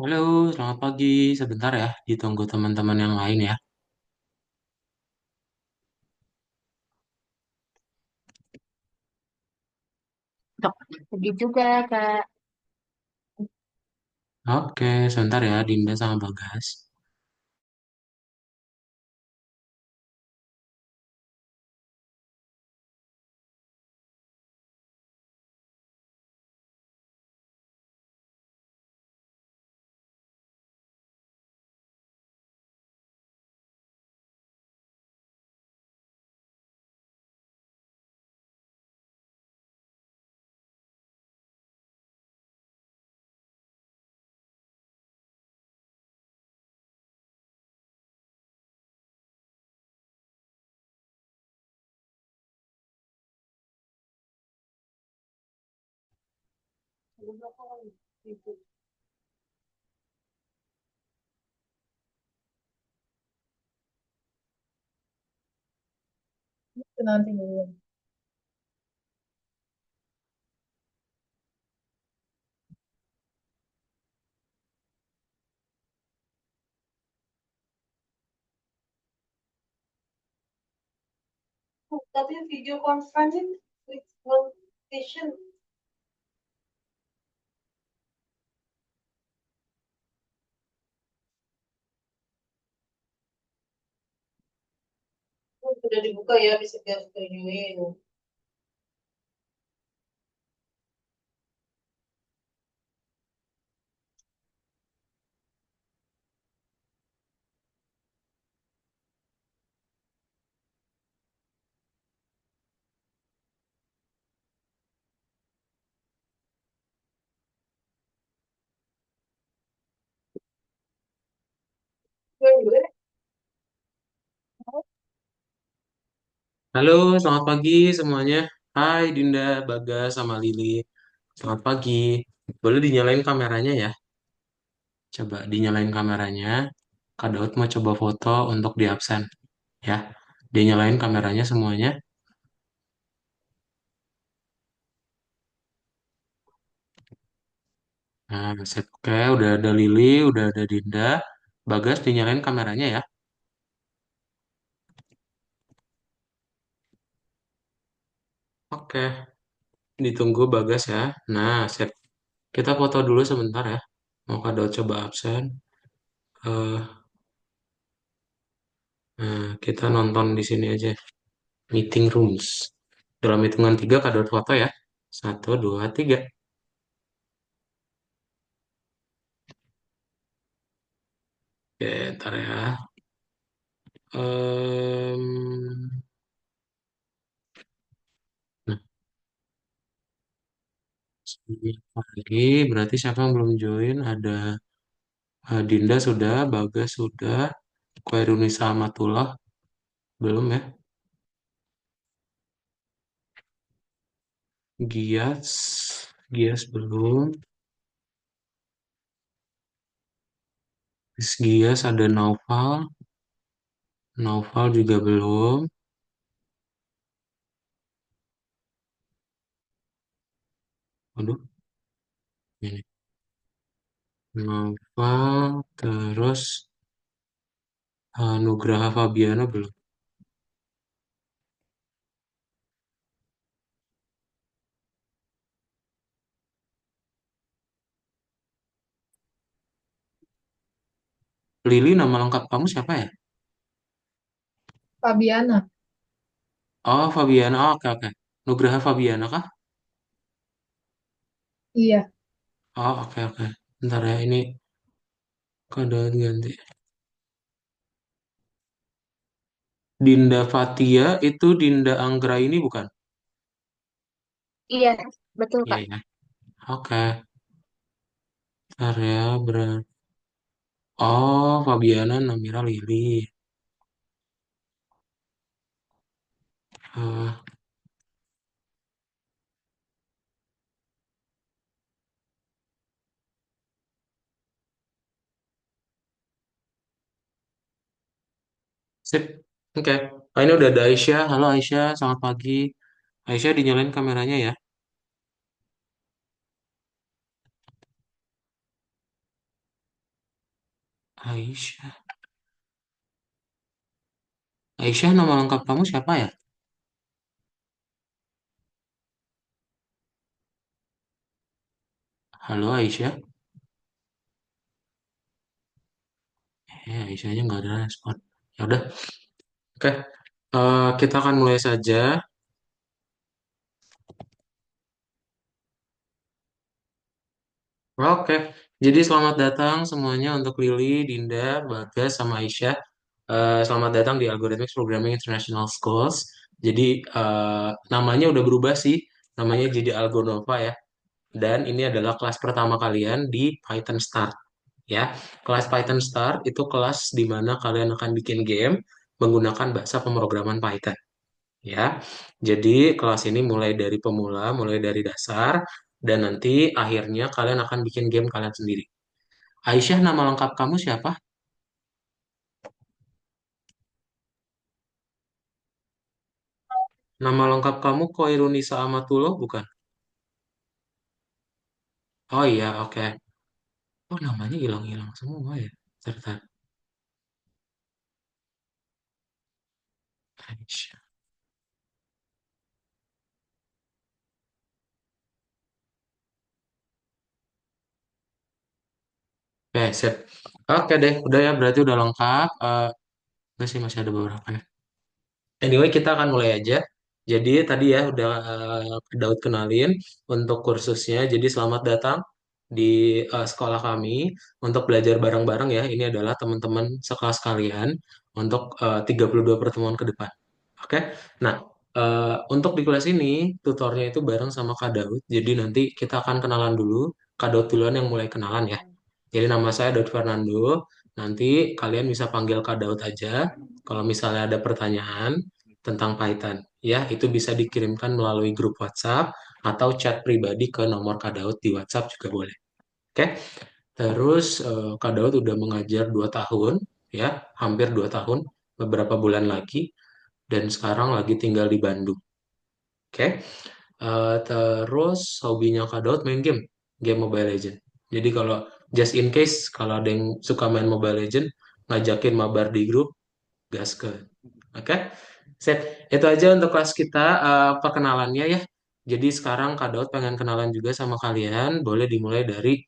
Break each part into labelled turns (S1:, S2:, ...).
S1: Halo, selamat pagi. Sebentar ya, ditunggu teman-teman yang lain ya.
S2: Dok, pergi juga, Kak.
S1: Oke, sebentar ya, Dinda sama Bagas.
S2: Nanti dulu. Tapi video conferencing with one station sudah dibuka ya, bisa kita setujuin.
S1: Halo, selamat pagi semuanya. Hai Dinda, Bagas, sama Lili. Selamat pagi. Boleh dinyalain kameranya ya? Coba dinyalain kameranya. Kak Daud mau coba foto untuk di absen ya. Dinyalain kameranya semuanya. Nah, sip. Oke, udah ada Lili, udah ada Dinda. Bagas dinyalain kameranya ya. Oke, ditunggu Bagas ya. Nah, sip. Kita foto dulu sebentar ya. Mau Kak coba absen. Kita nonton di sini aja. Meeting rooms. Dalam hitungan tiga Kak foto ya. Satu, dua, tiga. Oke, ntar ya. Nah, ini lagi. Berarti siapa yang belum join? Ada Dinda sudah, Bagas sudah, Khairunisa Amatullah belum ya? Gias, Gias belum. Terus Gias ada Naufal, Naufal juga belum. Waduh, ini Naufal, terus Nugraha Fabiana belum. Lili, nama lengkap kamu siapa ya?
S2: Fabiana.
S1: Oh, Fabiana. Oh, oke, oke. Nugraha Fabiana kah?
S2: Iya,
S1: Oh, oke, oke. Bentar ya, ini kode ganti. Dinda Fatia itu Dinda Anggra ini bukan?
S2: iya, betul
S1: Iya,
S2: Kak.
S1: ya. Oke. Bentar ya, Oh, Fabiana Namira Lili. Eh, sip. Oke. Oh, ini udah ada Aisyah. Halo Aisyah, selamat pagi. Aisyah dinyalain kameranya ya. Aisyah. Aisyah, nama lengkap kamu siapa ya? Halo Aisyah. Aisyahnya nggak ada respon. Ya udah, oke. Kita akan mulai saja. Oke, jadi selamat datang semuanya untuk Lili, Dinda, Bagas, sama Aisyah. Selamat datang di Algorithmic Programming International Schools. Jadi namanya udah berubah sih, namanya jadi Algonova ya. Dan ini adalah kelas pertama kalian di Python Start ya. Kelas Python Start itu kelas di mana kalian akan bikin game menggunakan bahasa pemrograman Python ya. Jadi kelas ini mulai dari pemula, mulai dari dasar, dan nanti akhirnya kalian akan bikin game kalian sendiri. Aisyah, nama lengkap kamu siapa? Nama lengkap kamu Koirunisa Amatullah, bukan? Oh iya, oke. Oh, namanya hilang-hilang semua ya. Serta Aisyah. Oke, sip. Oke deh, udah ya, berarti udah lengkap. Enggak sih, masih ada beberapa ya. Anyway, kita akan mulai aja. Jadi tadi ya udah Daud kenalin untuk kursusnya. Jadi selamat datang di sekolah kami untuk belajar bareng-bareng ya. Ini adalah teman-teman sekelas kalian untuk 32 pertemuan ke depan. Oke. Nah, untuk di kelas ini tutornya itu bareng sama Kak Daud. Jadi nanti kita akan kenalan dulu. Kak Daud duluan yang mulai kenalan ya. Jadi nama saya Daud Fernando. Nanti kalian bisa panggil Kak Daud aja. Kalau misalnya ada pertanyaan tentang Python, ya itu bisa dikirimkan melalui grup WhatsApp atau chat pribadi ke nomor Kak Daud di WhatsApp juga boleh. Oke. Terus Kak Daud udah mengajar 2 tahun, ya, hampir 2 tahun, beberapa bulan lagi, dan sekarang lagi tinggal di Bandung. Oke. Terus hobinya Kak Daud main game, game Mobile Legend. Jadi kalau just in case kalau ada yang suka main Mobile Legend, ngajakin mabar di grup, gas ke. Oke, Sip. Itu aja untuk kelas kita perkenalannya ya. Jadi sekarang Kak Daud pengen kenalan juga sama kalian. Boleh dimulai dari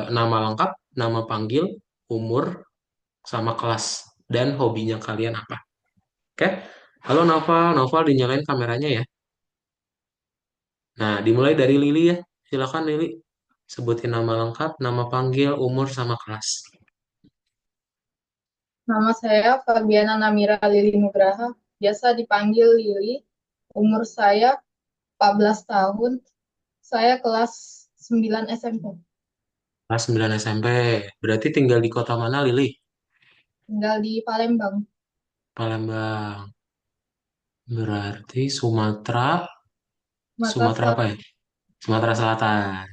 S1: nama lengkap, nama panggil, umur, sama kelas, dan hobinya kalian apa. Oke? Halo Noval, Noval dinyalain kameranya ya. Nah, dimulai dari Lili ya. Silakan Lili. Sebutin nama lengkap, nama panggil, umur, sama kelas.
S2: Nama saya Fabiana Namira Lili Nugraha, biasa dipanggil Lili. Umur saya 14 tahun. Saya kelas 9 SMP.
S1: Kelas 9 SMP. Berarti tinggal di kota mana Lili?
S2: Tinggal di Palembang,
S1: Palembang. Berarti Sumatera,
S2: Sumatera
S1: Sumatera apa
S2: Selatan.
S1: ya? Sumatera Selatan.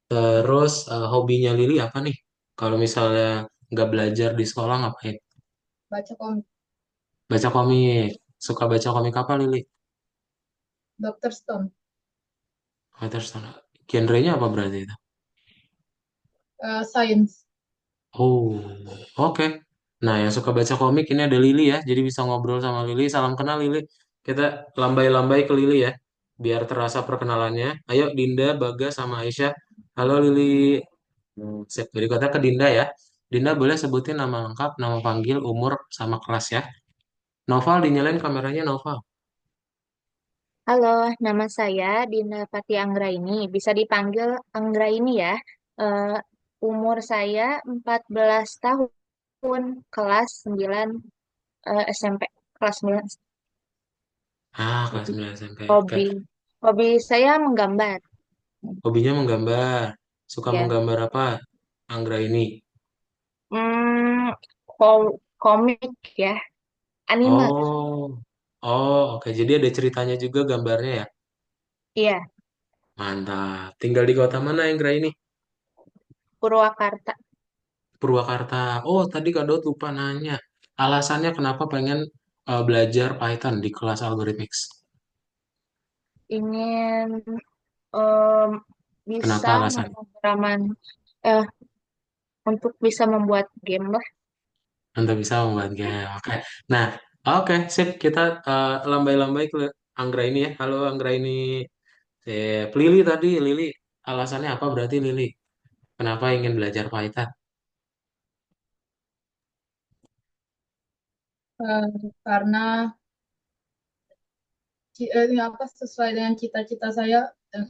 S1: Terus hobinya Lili apa nih? Kalau misalnya nggak belajar di sekolah ngapain?
S2: Baca komik.
S1: Baca komik. Suka baca komik apa Lili?
S2: Dr. Stone.
S1: Oh, terus genrenya apa berarti itu?
S2: Science.
S1: Oh, oke. Nah, yang suka baca komik ini ada Lili ya. Jadi bisa ngobrol sama Lili. Salam kenal Lili. Kita lambai-lambai ke Lili ya. Biar terasa perkenalannya. Ayo Dinda, Bagas, sama Aisyah. Halo Lili. Sip. Jadi kata ke Dinda ya. Dinda boleh sebutin nama lengkap, nama panggil, umur, sama kelas ya. Noval dinyalain kameranya Noval.
S3: Halo, nama saya Dina Pati Anggraini. Bisa dipanggil Anggraini ya. Eh, Umur saya 14 tahun, kelas 9 SMP. Kelas 9.
S1: Kelas 9 SMP. Oke.
S3: Hobi. Hobi saya menggambar.
S1: Hobinya menggambar. Suka
S3: Ya.
S1: menggambar apa? Anggra ini.
S3: Hmm, Komik ya. Anime.
S1: Oh. Oh, oke. Jadi ada ceritanya juga gambarnya ya.
S3: Iya,
S1: Mantap. Tinggal di kota mana Anggra ini?
S3: Purwakarta.
S1: Purwakarta. Oh, tadi Kak Dot lupa nanya. Alasannya kenapa pengen belajar Python di kelas Algorithmics?
S3: Ingin em, bisa
S1: Kenapa alasan?
S3: memprograman eh untuk bisa membuat game lah.
S1: Untuk bisa membuat game. Oke. Nah, oke, sip. Kita lambai-lambai ke Anggra ini ya. Halo Anggra ini. Lili tadi, Lili. Alasannya apa berarti Lili? Kenapa ingin belajar Python?
S2: Karena ini apa sesuai dengan cita-cita saya, eh,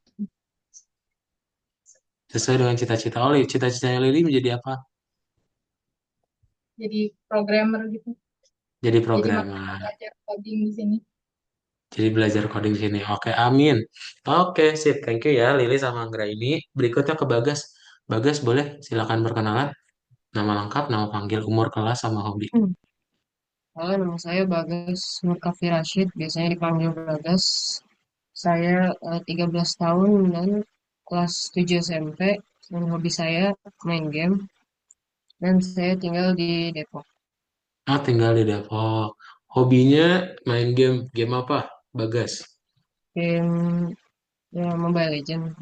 S1: Sesuai dengan cita-cita Oli. Cita-citanya Lili menjadi apa?
S2: jadi programmer gitu.
S1: Jadi
S2: Jadi makanya
S1: programmer.
S2: belajar coding di sini.
S1: Jadi belajar coding di sini. Oke, amin. Oke, sip. Thank you ya Lili sama Anggra ini. Berikutnya ke Bagas. Bagas boleh silakan berkenalan. Nama lengkap, nama panggil, umur, kelas, sama hobi.
S4: Hmm. Halo, nama saya Bagas Nurkafi Rashid, biasanya dipanggil Bagas. Saya 13 tahun dan kelas 7 SMP. Dan hobi saya main game. Dan saya tinggal di Depok.
S1: Ah, tinggal di Depok. Hobinya main game. Game apa, Bagas?
S4: Game ya, Mobile Legends.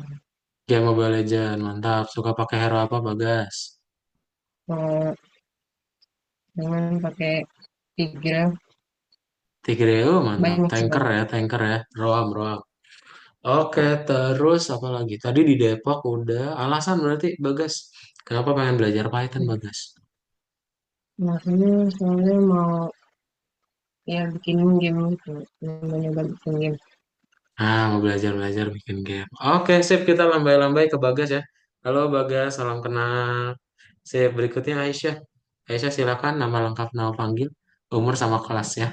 S1: Game Mobile Legends, mantap. Suka pakai hero apa, Bagas?
S4: Eh, dengan pakai Tigreal,
S1: Tigreal, mantap.
S4: banyak
S1: Tanker
S4: sekali.
S1: ya, tanker ya. Roam, roam. Oke, terus apa lagi? Tadi di Depok udah. Alasan berarti, Bagas. Kenapa pengen belajar Python, Bagas?
S4: Makanya saya mau ya bikin game gitu. Mau nyoba bikin game.
S1: Ah, mau belajar-belajar bikin game. Oke, sip. Kita lambai-lambai ke Bagas ya. Halo, Bagas. Salam kenal. Sip, berikutnya Aisyah. Aisyah, silakan. Nama lengkap, nama panggil, umur sama kelas ya.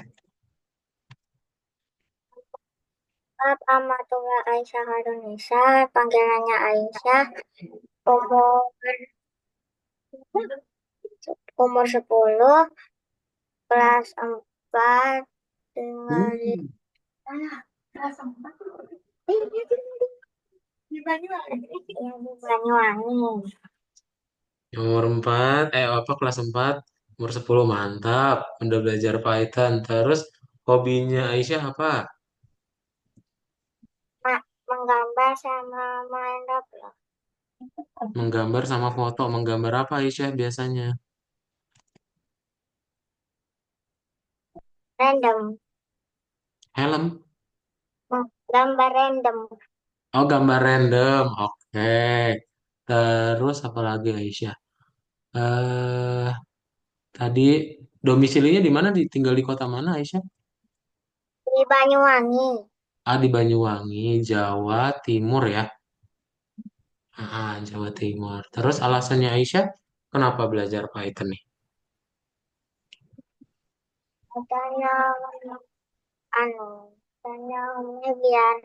S5: Amatullah Aisyah Harunisa, panggilannya Aisyah, umur umur 10, kelas 4, tinggal di
S1: Hmm.
S5: kelas 4 di Banyuwangi. Ya, di Banyuwangi.
S1: Umur 4, apa kelas 4, umur 10 mantap. Udah belajar Python. Terus hobinya Aisyah apa?
S5: Menggambar sama main Roblox.
S1: Menggambar sama foto. Menggambar apa Aisyah biasanya?
S5: Random.
S1: Helm.
S5: Gambar random.
S1: Oh, gambar random. Oke. Terus apa lagi Aisyah? Eh, tadi domisilinya di mana? Tinggal di kota mana Aisyah?
S5: Di Banyuwangi.
S1: Ah, di Banyuwangi, Jawa Timur ya. Ah, Jawa Timur. Terus alasannya Aisyah, kenapa belajar Python nih?
S5: Katanya, anu, katanya biar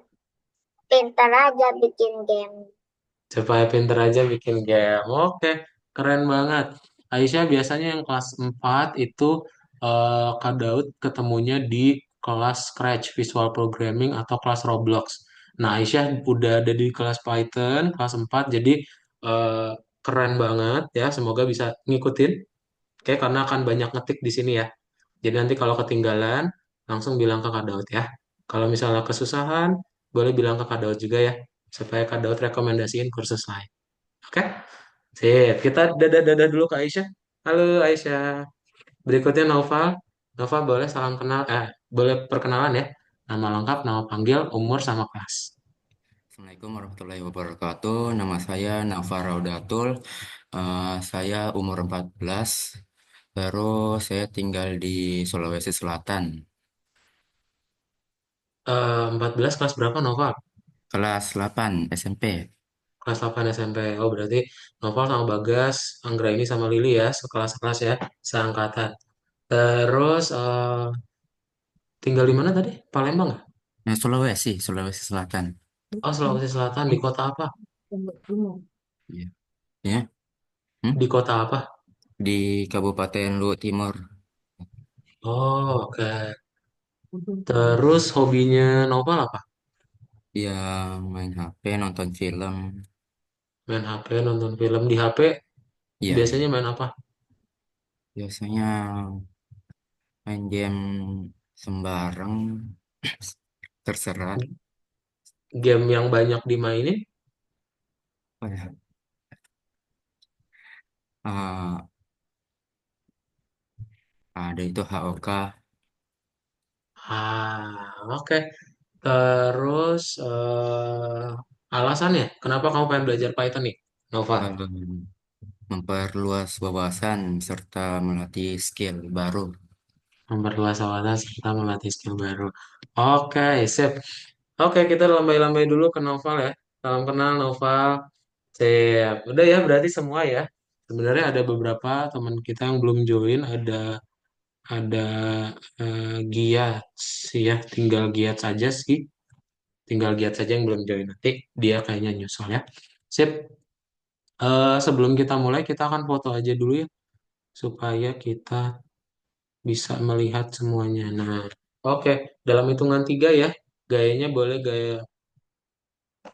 S5: pintar aja bikin game.
S1: Supaya pinter aja bikin game. Oke, keren banget. Aisyah biasanya yang kelas 4 itu Kak Daud ketemunya di kelas Scratch, Visual Programming atau kelas Roblox. Nah, Aisyah udah ada di kelas Python, kelas 4, jadi eh, keren banget ya. Semoga bisa ngikutin. Oke, karena akan banyak ngetik di sini ya. Jadi nanti kalau ketinggalan, langsung bilang ke Kak Daud ya. Kalau misalnya kesusahan, boleh bilang ke Kak Daud juga ya. Supaya Kak Daud rekomendasiin kursus lain. Oke? Sip. Kita dadah-dadah dulu ke Aisyah. Halo Aisyah. Berikutnya Naufal. Naufal boleh salam kenal, boleh perkenalan ya. Nama lengkap, nama panggil, umur sama kelas.
S6: Assalamualaikum warahmatullahi wabarakatuh. Nama saya Nafar Raudatul. Saya umur 14. Terus saya tinggal di Sulawesi Selatan.
S1: 14 kelas berapa Naufal?
S6: Kelas 8 SMP.
S1: Kelas 8 SMP. Oh berarti Naufal sama Bagas, Anggra ini sama Lili ya, sekelas-kelas ya, seangkatan. Terus tinggal di mana tadi? Palembang ya?
S6: Sulawesi Selatan.
S1: Oh, Sulawesi Selatan di kota apa?
S6: Iya. Ya. Hmm?
S1: Di kota apa?
S6: Di Kabupaten Luwu Timur.
S1: Oh, oke. Terus hobinya Novel apa?
S6: Ya, main HP, nonton film.
S1: Main HP, nonton film di HP.
S6: Ya,
S1: Biasanya main apa?
S6: biasanya main game sembarang. Terserah.
S1: Game yang banyak dimainin?
S6: Oh, ya. Ah, ada itu HOK.
S1: Oke. Terus alasannya kenapa kamu pengen belajar Python nih, Nova?
S6: Memperluas wawasan serta melatih skill baru.
S1: Memperluas wawasan serta melatih skill baru. Oke, sip. Oke, kita lambai-lambai dulu ke Noval ya. Salam kenal Noval. Sip. Udah ya, berarti semua ya. Sebenarnya ada beberapa teman kita yang belum join. Ada Giat sih ya. Tinggal Giat saja sih. Tinggal Giat saja yang belum join. Nanti dia kayaknya nyusul ya. Sip. Sebelum kita mulai, kita akan foto aja dulu ya. Supaya kita bisa melihat semuanya. Nah, oke. Dalam hitungan tiga ya. Gayanya boleh gaya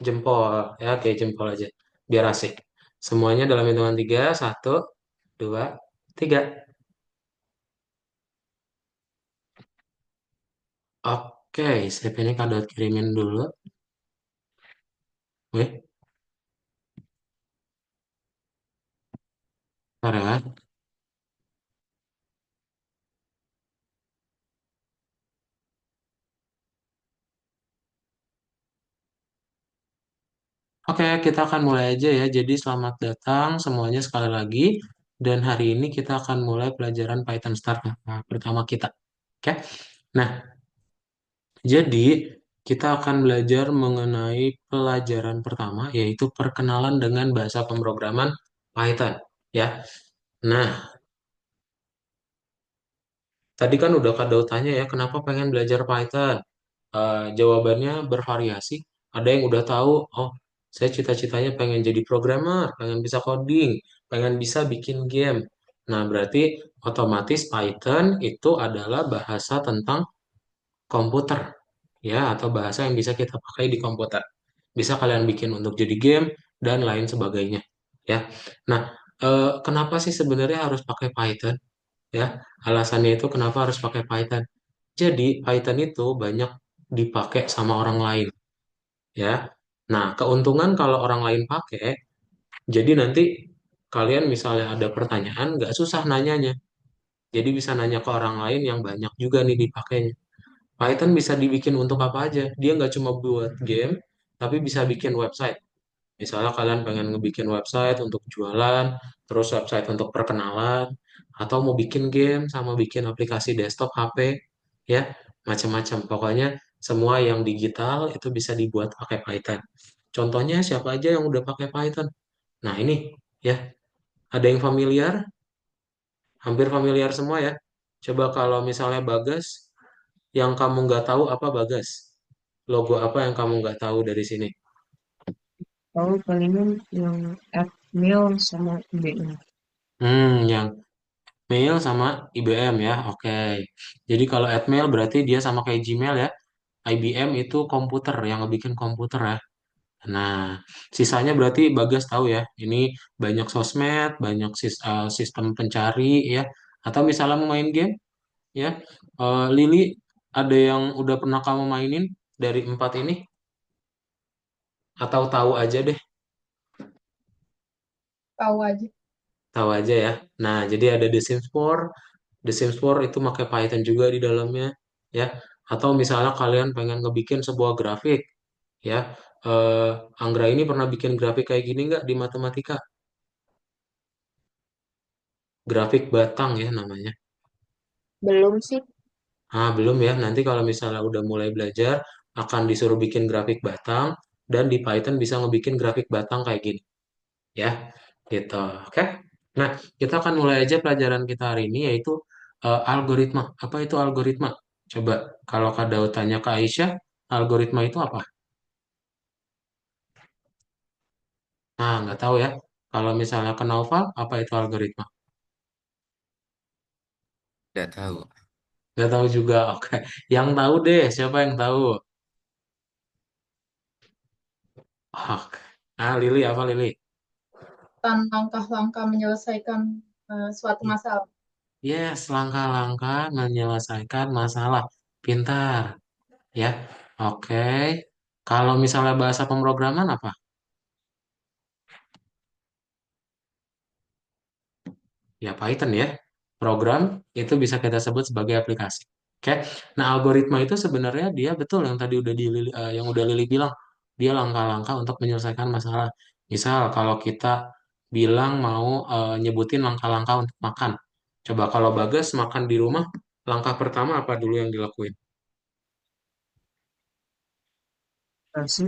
S1: jempol ya, kayak jempol aja biar asik. Semuanya dalam hitungan tiga, satu, dua, tiga. Oke, sip ini Kak Dot kirimin dulu. Wih, bentar ya. Oke, kita akan mulai aja ya. Jadi selamat datang semuanya sekali lagi. Dan hari ini kita akan mulai pelajaran Python Start pertama kita. Oke, nah jadi kita akan belajar mengenai pelajaran pertama yaitu perkenalan dengan bahasa pemrograman Python. Ya, nah tadi kan udah Kak Daud tanya ya, kenapa pengen belajar Python? Jawabannya bervariasi. Ada yang udah tahu, oh, saya cita-citanya pengen jadi programmer, pengen bisa coding, pengen bisa bikin game. Nah, berarti otomatis Python itu adalah bahasa tentang komputer, ya, atau bahasa yang bisa kita pakai di komputer. Bisa kalian bikin untuk jadi game dan lain sebagainya, ya. Nah, kenapa sih sebenarnya harus pakai Python? Ya, alasannya itu kenapa harus pakai Python. Jadi Python itu banyak dipakai sama orang lain, ya. Nah, keuntungan kalau orang lain pakai, jadi nanti kalian misalnya ada pertanyaan, nggak susah nanyanya. Jadi bisa nanya ke orang lain yang banyak juga nih dipakainya. Python bisa dibikin untuk apa aja. Dia nggak cuma buat game, tapi bisa bikin website. Misalnya kalian pengen ngebikin website untuk jualan, terus website untuk perkenalan, atau mau bikin game sama bikin aplikasi desktop HP, ya, macam-macam. Pokoknya semua yang digital itu bisa dibuat pakai Python. Contohnya siapa aja yang udah pakai Python? Nah ini ya, ada yang familiar, hampir familiar semua ya. Coba kalau misalnya Bagas, yang kamu nggak tahu apa Bagas? Logo apa yang kamu nggak tahu dari sini?
S4: Tahu palingan yang Admil sama IBM.
S1: Yang mail sama IBM ya. Oke. Jadi kalau Atmail berarti dia sama kayak Gmail ya. IBM itu komputer yang ngebikin komputer ya. Nah, sisanya berarti Bagas tahu ya. Ini banyak sosmed, banyak sistem pencari ya. Atau misalnya mau main game ya. Lili, ada yang udah pernah kamu mainin dari empat ini? Atau tahu aja deh?
S2: Tahu aja.
S1: Tahu aja ya. Nah, jadi ada The Sims 4. The Sims 4 itu pakai Python juga di dalamnya ya. Atau misalnya kalian pengen ngebikin sebuah grafik ya. Eh, Anggra ini pernah bikin grafik kayak gini nggak di matematika? Grafik batang ya namanya.
S3: Belum sih.
S1: Belum ya. Nanti kalau misalnya udah mulai belajar akan disuruh bikin grafik batang dan di Python bisa ngebikin grafik batang kayak gini ya. Gitu. Oke. Nah, kita akan mulai aja pelajaran kita hari ini yaitu algoritma. Apa itu algoritma? Coba kalau Kak Daud tanya ke Aisyah, algoritma itu apa? Nggak tahu ya. Kalau misalnya ke Naufal, apa itu algoritma?
S6: Tidak tahu.
S1: Nggak tahu juga. Oke. Yang tahu deh, siapa yang tahu? Oke. Lili apa Lili?
S2: Dan langkah-langkah menyelesaikan suatu masalah.
S1: Yes, langkah-langkah menyelesaikan masalah. Pintar, ya. Oke. Kalau misalnya bahasa pemrograman apa? Ya, Python ya. Program itu bisa kita sebut sebagai aplikasi. Oke. Nah, algoritma itu sebenarnya dia betul yang tadi udah yang udah Lili bilang. Dia langkah-langkah untuk menyelesaikan masalah. Misal kalau kita bilang mau nyebutin langkah-langkah untuk makan. Coba kalau Bagas makan di rumah, langkah pertama apa dulu yang dilakuin?
S4: Nasi,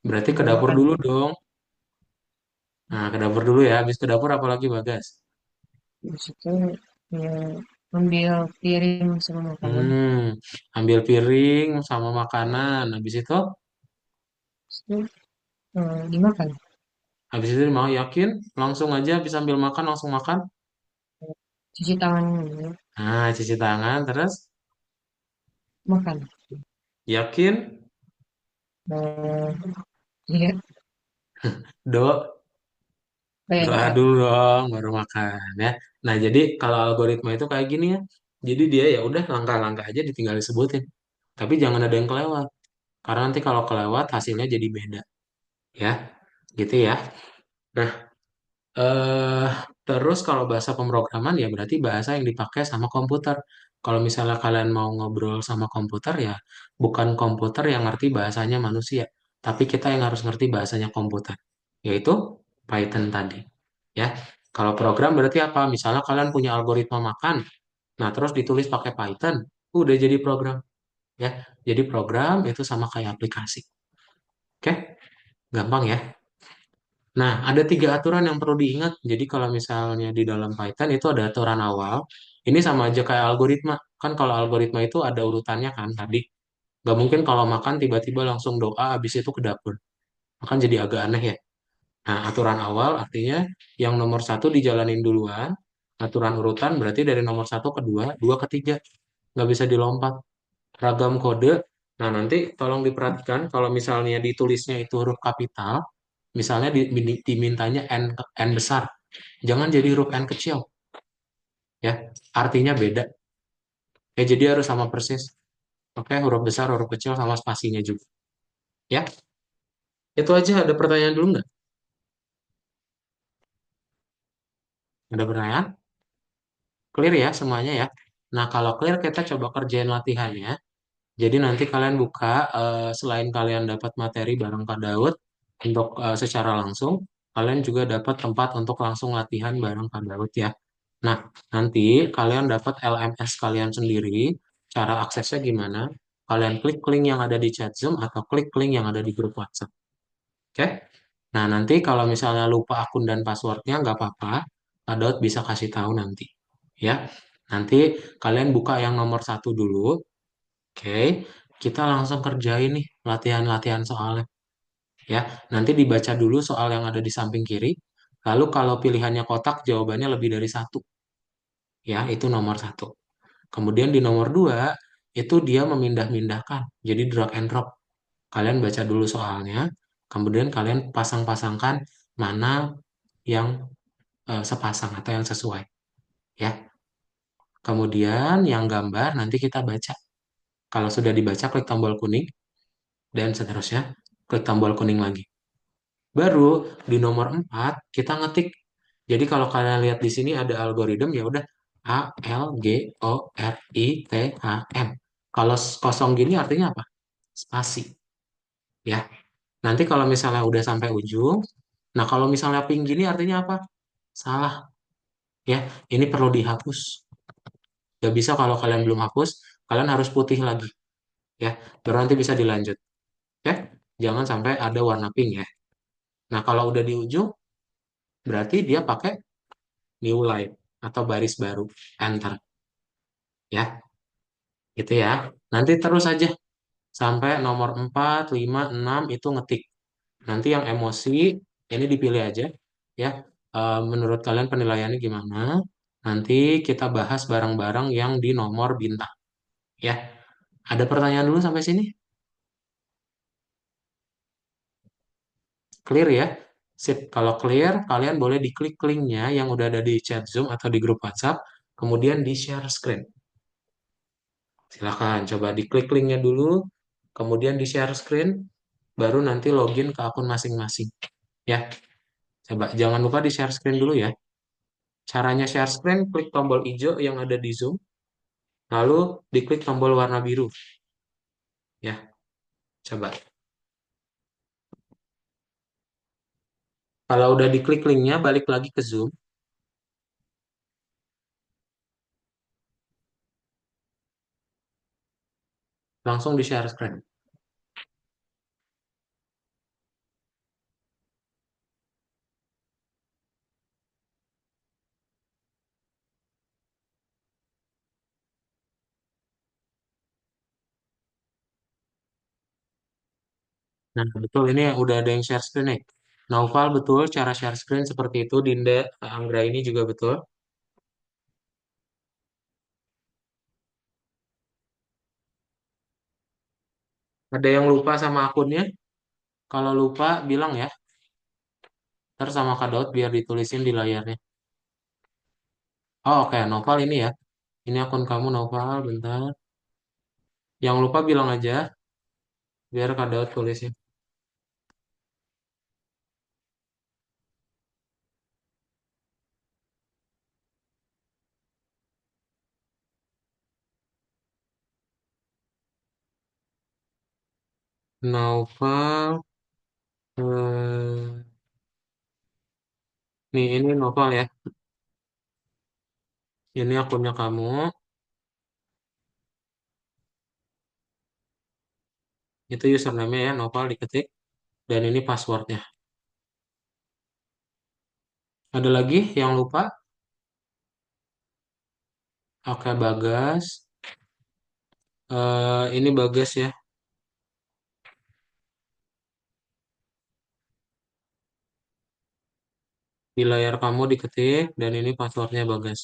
S1: Berarti ke
S4: baru
S1: dapur
S4: makan.
S1: dulu dong. Nah, ke dapur dulu ya. Habis ke dapur apa lagi, Bagas?
S4: Habis itu ya, ambil piring sama makanan.
S1: Ambil piring sama makanan.
S4: Terus itu dimakan.
S1: Habis itu mau yakin, langsung aja bisa ambil makan, langsung makan.
S4: Cuci tangan dulu,
S1: Nah, cuci tangan, terus
S4: makan.
S1: yakin,
S4: Eh, Iya,
S1: do, doa
S4: doa.
S1: dulu dong, baru makan ya. Nah, jadi kalau algoritma itu kayak gini ya. Jadi dia ya udah langkah-langkah aja ditinggal disebutin. Tapi jangan ada yang kelewat. Karena nanti kalau kelewat hasilnya jadi beda. Ya, gitu ya. Nah, eh terus kalau bahasa pemrograman ya berarti bahasa yang dipakai sama komputer. Kalau misalnya kalian mau ngobrol sama komputer ya bukan komputer yang ngerti bahasanya manusia, tapi kita yang harus ngerti bahasanya komputer, yaitu Python tadi. Ya, kalau program berarti apa? Misalnya kalian punya algoritma makan, nah terus ditulis pakai Python, udah jadi program. Ya, jadi program itu sama kayak aplikasi. Oke, gampang ya. Nah, ada tiga aturan yang perlu diingat. Jadi kalau misalnya di dalam Python itu ada aturan awal. Ini sama aja kayak algoritma. Kan kalau algoritma itu ada urutannya kan tadi. Gak mungkin kalau makan tiba-tiba langsung doa habis itu ke dapur. Makan jadi agak aneh ya. Nah, aturan awal artinya yang nomor satu dijalanin duluan. Aturan urutan berarti dari nomor satu ke dua, dua ke tiga. Nggak bisa dilompat. Ragam kode. Nah, nanti tolong diperhatikan kalau misalnya ditulisnya itu huruf kapital. Misalnya dimintanya N besar. Jangan jadi huruf N kecil, ya. Artinya beda. Jadi harus sama persis. Oke, huruf besar, huruf kecil, sama spasinya juga. Ya, itu aja. Ada pertanyaan dulu nggak? Ada pertanyaan? Clear ya semuanya ya? Nah, kalau clear kita coba kerjain latihannya. Jadi nanti kalian buka, selain kalian dapat materi bareng Kak Daud untuk secara langsung, kalian juga dapat tempat untuk langsung latihan bareng Kak Daud ya. Nah, nanti kalian dapat LMS kalian sendiri. Cara aksesnya gimana? Kalian klik link yang ada di chat Zoom atau klik link yang ada di grup WhatsApp. Oke? Nah, nanti kalau misalnya lupa akun dan passwordnya, nggak apa-apa. Kak Daud bisa kasih tahu nanti. Ya, nanti kalian buka yang nomor satu dulu. Oke, kita langsung kerjain nih latihan-latihan soalnya. Ya, nanti dibaca dulu soal yang ada di samping kiri. Lalu kalau pilihannya kotak, jawabannya lebih dari satu. Ya, itu nomor satu. Kemudian di nomor dua, itu dia memindah-mindahkan. Jadi drag and drop. Kalian baca dulu soalnya, kemudian kalian pasang-pasangkan mana yang sepasang atau yang sesuai. Ya, kemudian yang gambar nanti kita baca. Kalau sudah dibaca, klik tombol kuning, dan seterusnya, klik tombol kuning lagi. Baru di nomor 4 kita ngetik. Jadi kalau kalian lihat di sini ada algoritma ya udah ALGORITHM. Kalau kosong gini artinya apa? Spasi ya. Nanti kalau misalnya udah sampai ujung, nah kalau misalnya pink gini artinya apa? Salah ya. Ini perlu dihapus. Gak bisa kalau kalian belum hapus, kalian harus putih lagi ya. Baru nanti bisa dilanjut. Ya. Jangan sampai ada warna pink ya. Nah, kalau udah di ujung, berarti dia pakai new line atau baris baru, enter ya, gitu ya. Nanti terus aja sampai nomor 4 5 6 itu ngetik. Nanti yang emosi ini dipilih aja ya. Menurut kalian penilaiannya gimana? Nanti kita bahas bareng-bareng yang di nomor bintang ya. Ada pertanyaan dulu sampai sini? Clear ya? Sip. Kalau clear, kalian boleh diklik linknya yang udah ada di chat Zoom atau di grup WhatsApp, kemudian di share screen. Silahkan coba diklik linknya dulu, kemudian di share screen, baru nanti login ke akun masing-masing. Ya, coba jangan lupa di share screen dulu ya. Caranya share screen, klik tombol hijau yang ada di Zoom, lalu diklik tombol warna biru. Ya, coba. Kalau udah diklik linknya, balik lagi ke Zoom. Langsung di share screen. Nah, betul ini udah ada yang share screen nih. Naufal betul cara share screen seperti itu. Dinda, Anggra ini juga betul. Ada yang lupa sama akunnya? Kalau lupa bilang ya. Ntar sama Kak Daud biar ditulisin di layarnya. Oh, oke, Naufal ini ya. Ini akun kamu Naufal, bentar. Yang lupa bilang aja biar Kak Daud tulisin. Naufal, nih ini Naufal ya. Ini akunnya kamu. Itu username-nya ya, Naufal diketik. Dan ini passwordnya. Ada lagi yang lupa? Oke, Bagas. Ini Bagas ya. Di layar kamu diketik. Dan ini passwordnya Bagas.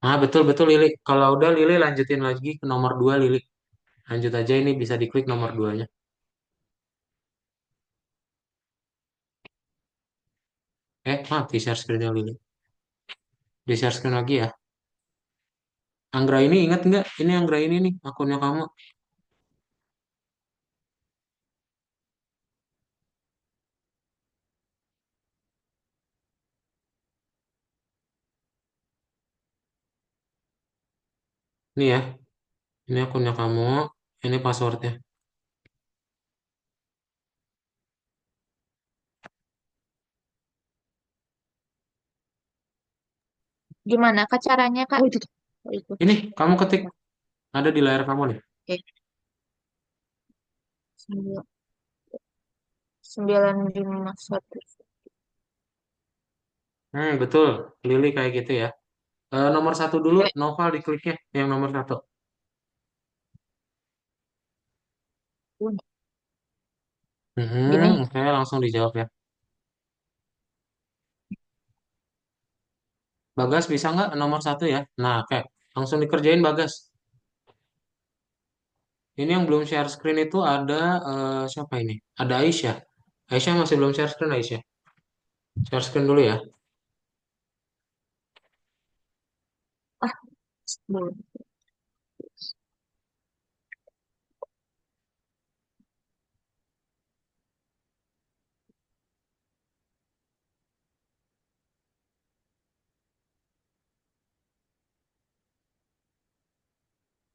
S1: Ah, betul-betul Lili. Kalau udah Lili lanjutin lagi ke nomor 2 Lili. Lanjut aja ini bisa diklik nomor 2-nya. Mati share screen-nya Lili. Di share screen lagi ya. Anggra ini ingat nggak? Ini Anggra ini nih akunnya kamu. Ini ya. Ini akunnya kamu. Ini passwordnya.
S3: Gimana kak caranya kak?
S4: Oh, itu tuh.
S3: Oh, itu.
S1: Ini kamu ketik. Ada di layar kamu nih.
S3: Oke. 951.
S1: Betul. Lili kayak gitu ya. Nomor 1 dulu.
S3: Oke.
S1: Novel dikliknya. Yang nomor 1.
S3: Gini.
S1: Oke, langsung dijawab ya. Bagas bisa nggak nomor 1 ya? Nah, oke. Langsung dikerjain Bagas. Ini yang belum share screen itu ada siapa ini? Ada Aisyah. Aisyah masih belum share screen Aisyah. Share screen dulu ya.
S3: Ah, belum.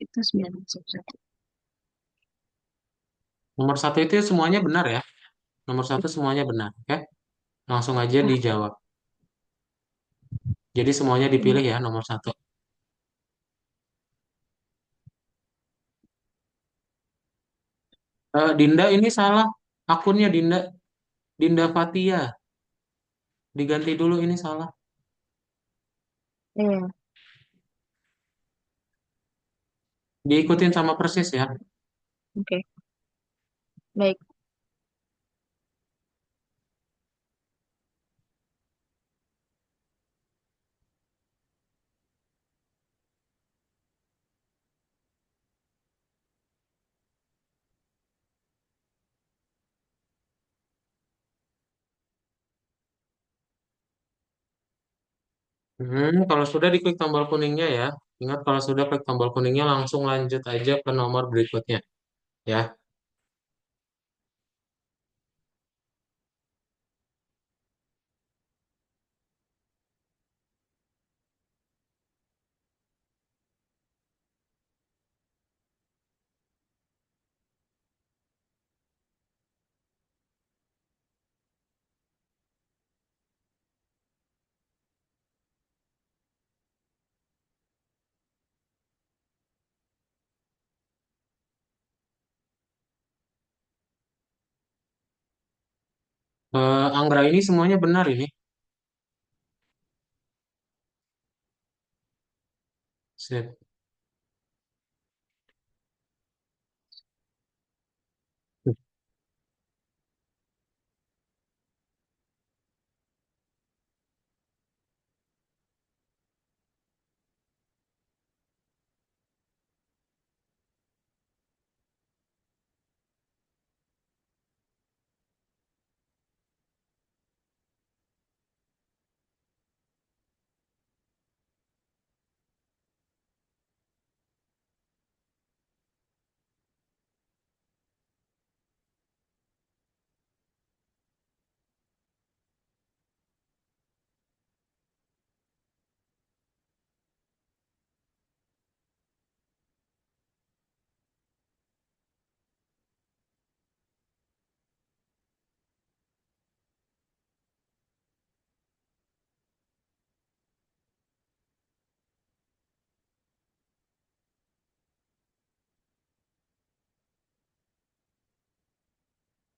S3: Itu 951.
S1: Nomor 1 itu semuanya benar ya. Nomor 1 semuanya benar. Oke. Langsung aja
S3: Ah,
S1: dijawab. Jadi semuanya
S3: ini.
S1: dipilih ya nomor 1. Dinda ini salah. Akunnya Dinda. Dinda Fatia. Diganti dulu ini salah.
S3: Iya,
S1: Diikutin sama persis ya.
S3: oke. Baik.
S1: Kalau sudah diklik tombol kuningnya ya. Ingat kalau sudah klik tombol kuningnya langsung lanjut aja ke nomor berikutnya. Ya. Anggra ini semuanya benar ini. Sip.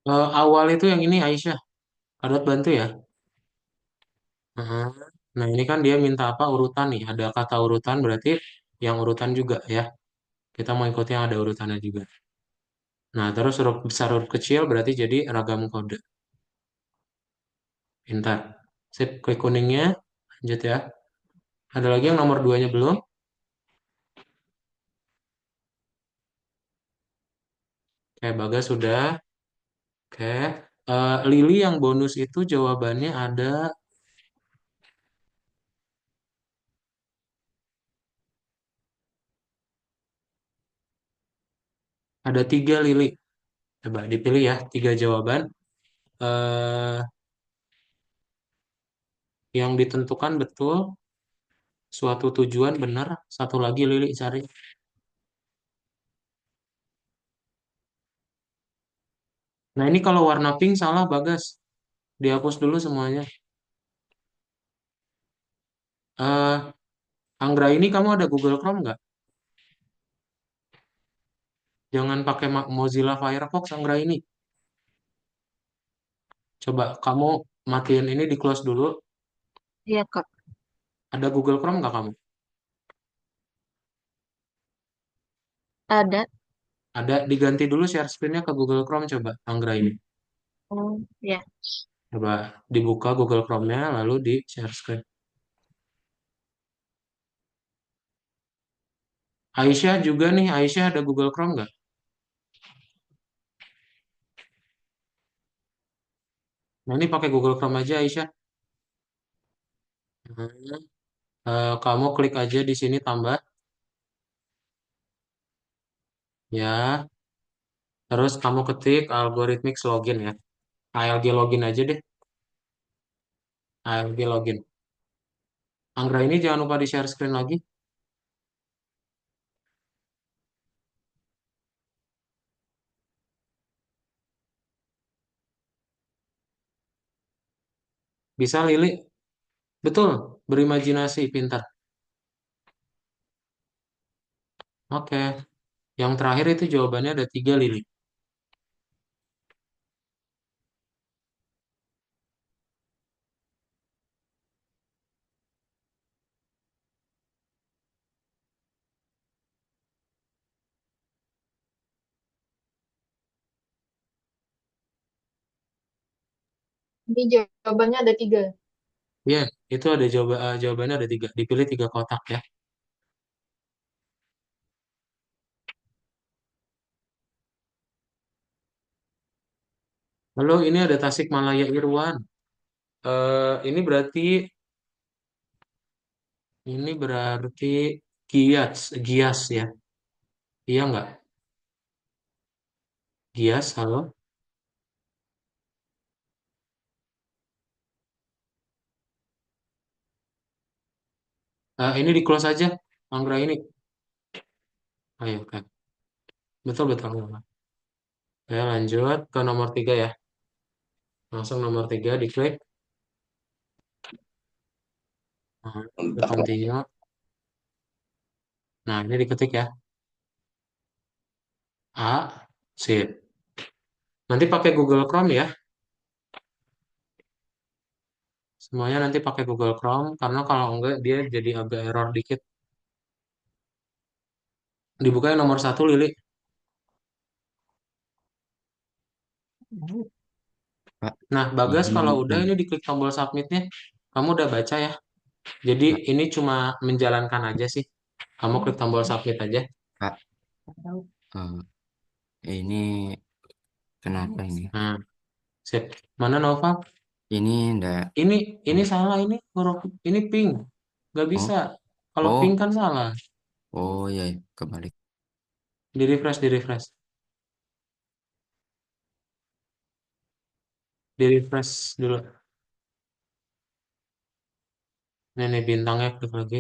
S1: Awal itu yang ini Aisyah. Adot bantu ya. Aha. Nah ini kan dia minta apa urutan nih. Ada kata urutan berarti yang urutan juga ya. Kita mau ikut yang ada urutannya juga. Nah terus huruf besar huruf kecil berarti jadi ragam kode. Pintar. Sip, klik kuningnya. Lanjut ya. Ada lagi yang nomor duanya belum? Oke, Bagas sudah. Oke. Lili yang bonus itu jawabannya ada tiga Lili. Coba dipilih ya tiga jawaban. eh yang ditentukan betul, suatu tujuan benar, satu lagi Lili cari. Nah ini kalau warna pink salah Bagas. Dihapus dulu semuanya. eh Anggra ini kamu ada Google Chrome nggak? Jangan pakai Mozilla Firefox Anggra ini. Coba kamu matiin ini di close dulu.
S3: Iya, Kak.
S1: Ada Google Chrome nggak kamu?
S3: Ada.
S1: Ada, diganti dulu share screen-nya ke Google Chrome coba Anggra ini.
S3: Oh, ya.
S1: Coba dibuka Google Chrome-nya lalu di share screen. Aisyah juga nih, Aisyah ada Google Chrome nggak? Nah ini pakai Google Chrome aja Aisyah. Hmm. Kamu klik aja di sini tambah ya. Terus kamu ketik algorithmic login ya. ALG login aja deh. ALG login. Anggra ini jangan lupa di share screen lagi. Bisa Lili? Betul, berimajinasi, pintar. Oke, yang terakhir itu jawabannya ada tiga Lili.
S2: Ini jawabannya ada tiga.
S1: Iya, itu ada jawabannya ada tiga. Dipilih tiga kotak ya. Halo, ini ada Tasikmalaya Irwan. Ini berarti Gias, Gias ya. Iya nggak? Gias, halo. Ini di close aja. Anggra ini. Ayo, oke. Betul, betul. Ya, lanjut ke nomor tiga ya. Langsung nomor tiga diklik. Nah, ke continue. Nah, ini diketik ya. A, sip. Nanti pakai Google Chrome ya. Semuanya nanti pakai Google Chrome, karena kalau enggak dia jadi agak error dikit. Dibuka yang nomor satu, Lili.
S6: Kak,
S1: Nah, Bagas
S6: ini
S1: kalau udah ini diklik tombol submitnya, kamu udah baca ya. Jadi
S6: Kak,
S1: ini cuma menjalankan aja sih. Kamu klik tombol submit aja.
S6: Kak, ini kenapa ini?
S1: Nah, sip. Mana Nova?
S6: Ini ndak.
S1: Ini ini salah ini huruf ini pink. Gak
S6: Oh,
S1: bisa. Kalau pink
S6: oh,
S1: kan salah.
S6: oh ya, kebalik.
S1: Di refresh, di refresh. Di refresh dulu. Nih bintangnya klik lagi.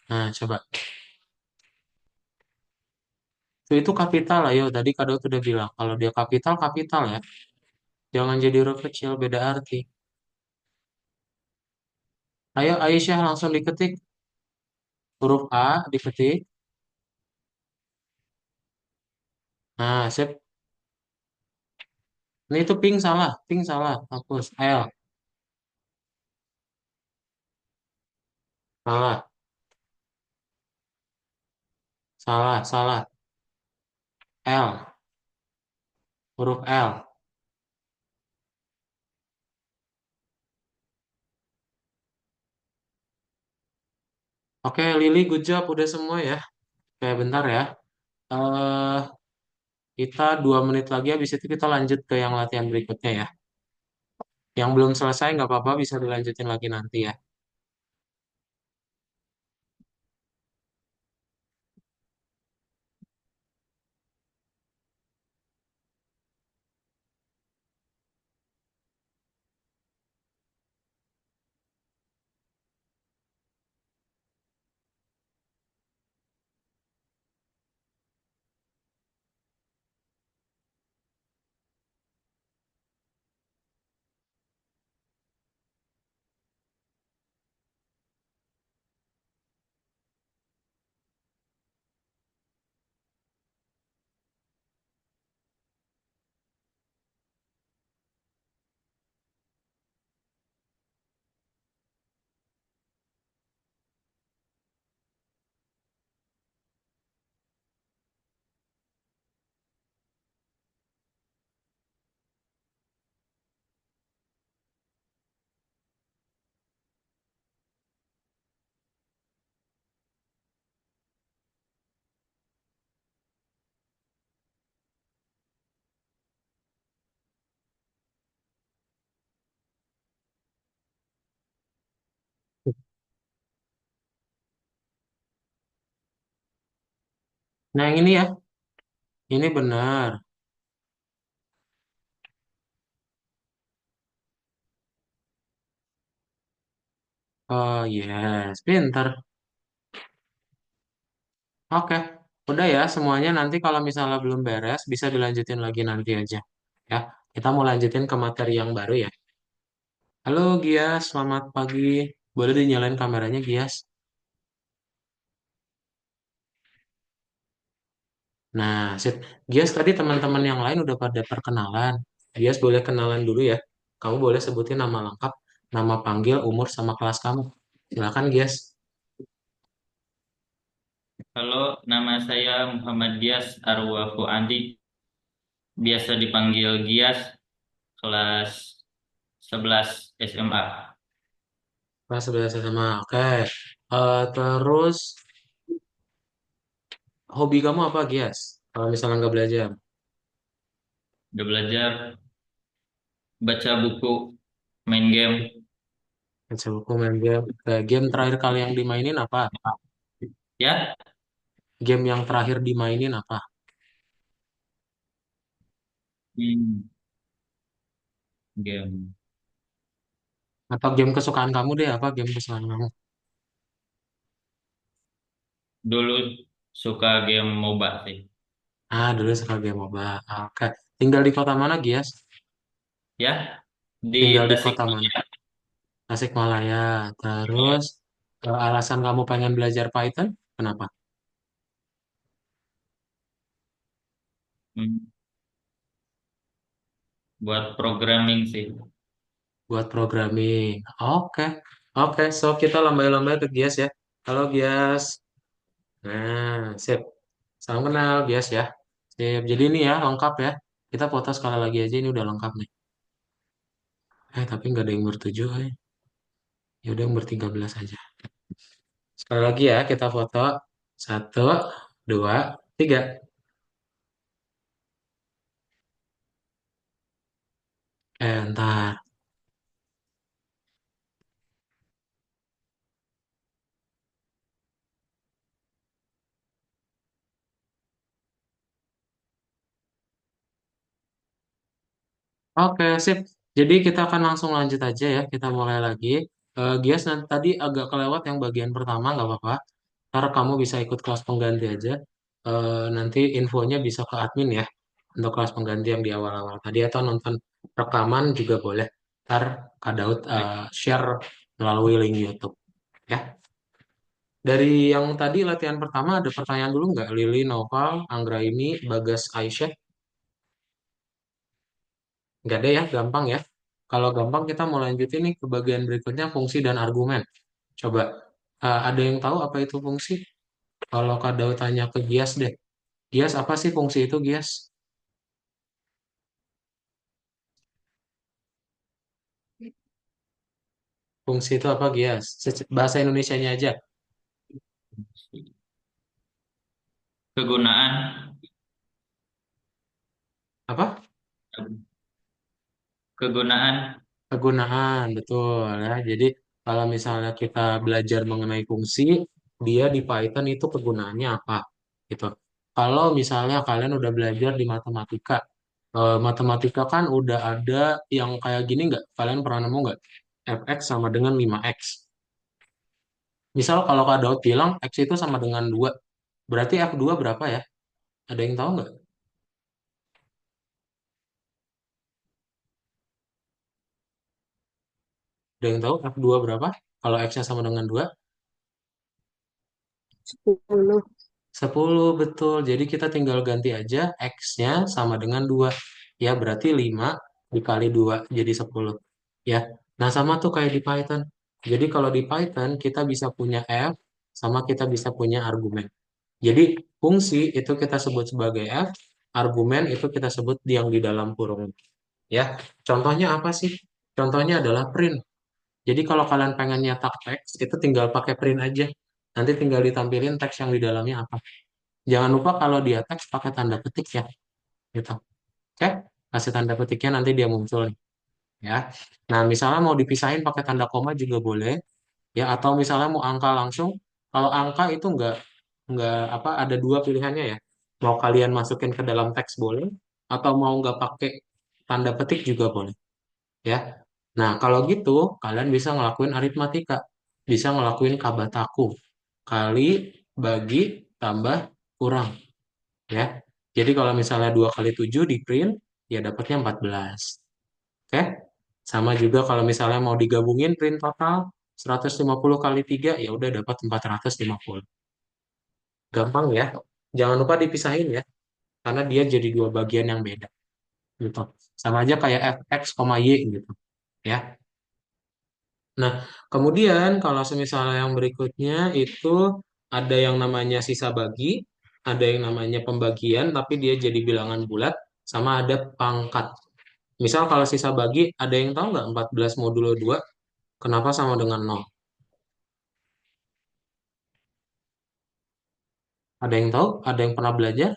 S1: Nah, coba. Itu kapital lah yo. Tadi Kado udah bilang. Kalau dia kapital, kapital ya. Jangan jadi huruf kecil, beda arti. Ayo Aisyah langsung diketik. Huruf A diketik. Nah, sip. Ini itu pink salah. Pink salah. Hapus. L. Salah. Salah. Salah. L. Huruf L. Oke, Lili, good job. Udah semua ya. Oke, bentar ya. eh Kita 2 menit lagi. Habis itu kita lanjut ke yang latihan berikutnya ya. Yang belum selesai nggak apa-apa. Bisa dilanjutin lagi nanti ya. Nah, yang ini ya. Ini benar. Oh, yes. Pinter. Oke. Udah ya semuanya. Nanti kalau misalnya belum beres, bisa dilanjutin lagi nanti aja. Ya. Kita mau lanjutin ke materi yang baru ya. Halo Gias, selamat pagi. Boleh dinyalain kameranya Gias? Nah, sip. Gias tadi teman-teman yang lain udah pada perkenalan. Gias boleh kenalan dulu ya. Kamu boleh sebutin nama lengkap, nama panggil, umur, sama kelas kamu. Silakan Gias.
S7: Halo, nama saya Muhammad Gias Arwafu Andi, biasa dipanggil Gias, kelas 11 SMA.
S1: Kelas 11 SMA. Oke. Terus hobi kamu apa Gias? Kalau misalnya nggak belajar.
S7: Udah belajar baca buku, main game,
S1: Baca buku, main game. Game terakhir kali yang dimainin apa?
S7: ya,
S1: Game yang terakhir dimainin apa?
S7: hmm, game.
S1: Atau game kesukaan kamu deh, apa game kesukaan kamu?
S7: Dulu suka game MOBA sih,
S1: Ah, dulu suka game MOBA. Oke. Tinggal di kota mana, Gias?
S7: ya, di
S1: Tinggal di kota mana?
S7: Tasikmalaya.
S1: Tasikmalaya. Terus, alasan kamu pengen belajar Python? Kenapa?
S7: Hmm, buat programming sih.
S1: buat programming. Oke, oke. So kita lambai-lambai ke Gias ya. Halo Gias. Nah, sip. Salam kenal Gias ya. Sip. Jadi ini ya lengkap ya. Kita foto sekali lagi aja ini udah lengkap nih. Tapi nggak ada yang bertujuh. Ya udah yang bertiga belas aja. Sekali lagi ya kita foto. Satu, dua, tiga. Ntar. Oke, sip. Jadi kita akan langsung lanjut aja ya. Kita mulai lagi. Gias, nanti tadi agak kelewat yang bagian pertama, nggak apa-apa. Ntar kamu bisa ikut kelas pengganti aja. Nanti infonya bisa ke admin ya. Untuk kelas pengganti yang di awal-awal tadi. Atau nonton rekaman juga boleh. Ntar Kak Daud share melalui link YouTube. Ya. Dari yang tadi latihan pertama ada pertanyaan dulu nggak? Lili, Noval, Anggraini, Bagas, Aisyah. Nggak ada ya, gampang ya. Kalau gampang kita mau lanjutin nih ke bagian berikutnya fungsi dan argumen. Coba, ada yang tahu apa itu fungsi? Kalau Kak Daud tanya ke Gias deh. Gias apa sih fungsi itu Gias? Fungsi itu apa Gias? Bahasa Indonesianya aja.
S7: Kegunaan.
S1: Apa?
S7: Kegunaan.
S1: Kegunaan, betul ya. Jadi kalau misalnya kita belajar mengenai fungsi, dia di Python itu kegunaannya apa? Gitu. Kalau misalnya kalian udah belajar di matematika, matematika kan udah ada yang kayak gini nggak? Kalian pernah nemu nggak? Fx sama dengan 5x. Misal kalau Kak Daud bilang x itu sama dengan 2, berarti F2 berapa ya? Ada yang tahu nggak? Ada yang tahu F2 berapa? Kalau x-nya sama dengan 2?
S3: 10.
S1: 10 betul. Jadi kita tinggal ganti aja X-nya sama dengan 2. Ya, berarti 5 dikali 2 jadi 10. Ya. Nah, sama tuh kayak di Python. Jadi kalau di Python kita bisa punya F sama kita bisa punya argumen. Jadi fungsi itu kita sebut sebagai F, argumen itu kita sebut yang di dalam kurung. Ya. Contohnya apa sih? Contohnya adalah print. Jadi kalau kalian pengen nyetak teks, itu tinggal pakai print aja. Nanti tinggal ditampilin teks yang di dalamnya apa. Jangan lupa kalau dia teks pakai tanda petik ya, gitu. Oke, kasih tanda petiknya nanti dia muncul nih, ya. Nah, misalnya mau dipisahin pakai tanda koma juga boleh, ya. Atau misalnya mau angka langsung, kalau angka itu nggak apa ada dua pilihannya ya. Mau kalian masukin ke dalam teks boleh, atau mau nggak pakai tanda petik juga boleh, ya. Nah, kalau gitu kalian bisa ngelakuin aritmatika, bisa ngelakuin kabataku, kali bagi tambah kurang. Ya. Jadi kalau misalnya 2 kali 7 di print, ya dapatnya 14. Oke? Sama juga kalau misalnya mau digabungin print total 150 kali 3, ya udah dapat 450. Gampang ya. Jangan lupa dipisahin ya, karena dia jadi dua bagian yang beda. Gitu. Sama aja kayak fx, y gitu. Ya. Nah, kemudian kalau misalnya yang berikutnya itu ada yang namanya sisa bagi, ada yang namanya pembagian, tapi dia jadi bilangan bulat, sama ada pangkat. Misal kalau sisa bagi, ada yang tahu nggak 14 modulo 2 kenapa sama dengan 0? Ada yang tahu? Ada yang pernah belajar?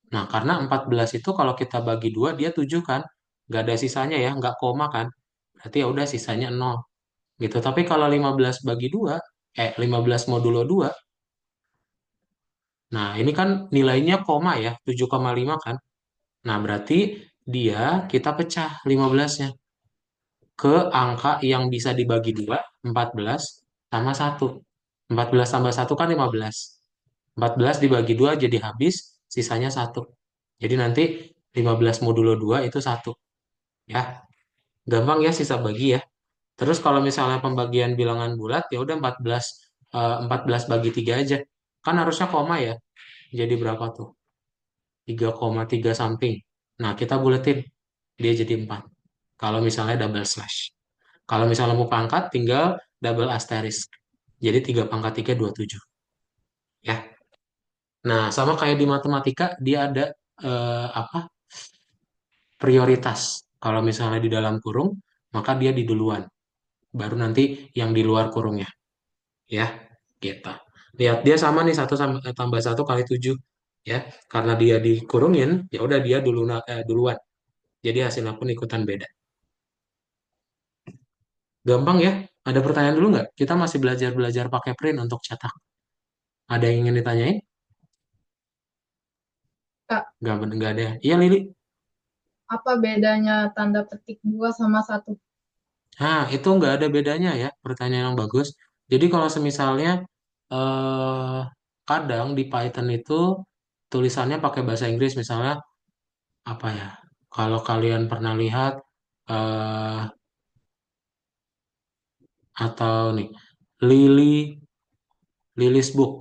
S1: Nah, karena 14 itu kalau kita bagi 2, dia 7 kan? Nggak ada sisanya ya, nggak koma kan? Berarti ya udah sisanya 0. Gitu. Tapi kalau 15 bagi 2, 15 modulo 2, nah ini kan nilainya koma ya, 7,5 kan? Nah, berarti dia kita pecah 15-nya ke angka yang bisa dibagi 2, 14 sama 1. 14 tambah 1 kan 15. 14 dibagi 2 jadi habis, sisanya 1. Jadi nanti 15 modulo 2 itu 1. Ya, gampang ya sisa bagi ya. Terus kalau misalnya pembagian bilangan bulat, ya udah 14, 14 bagi 3 aja. Kan harusnya koma ya. Jadi berapa tuh? 3,3 something. Nah, kita buletin. dia jadi 4. Kalau misalnya double slash. Kalau misalnya mau pangkat, tinggal double asterisk. Jadi 3 pangkat 3, 27. Ya. Nah, sama kayak di matematika, dia ada apa prioritas. Kalau misalnya di dalam kurung, maka dia di duluan. Baru nanti yang di luar kurungnya. Ya, gitu. Lihat, dia sama nih, tambah 1 kali 7. Ya, karena dia dikurungin, ya udah dia duluan. Jadi hasilnya pun ikutan beda. Gampang ya? Ada pertanyaan dulu nggak? Kita masih belajar-belajar pakai print untuk cetak. Ada yang ingin ditanyain?
S2: Kak,
S1: Nggak ada ya? Iya, Lili.
S2: apa bedanya tanda petik 2 sama 1?
S1: Nah, itu nggak ada bedanya ya, pertanyaan yang bagus. Jadi kalau semisalnya eh, kadang di Python itu tulisannya pakai bahasa Inggris, misalnya apa ya? Kalau kalian pernah lihat eh, atau nih Lily's Book.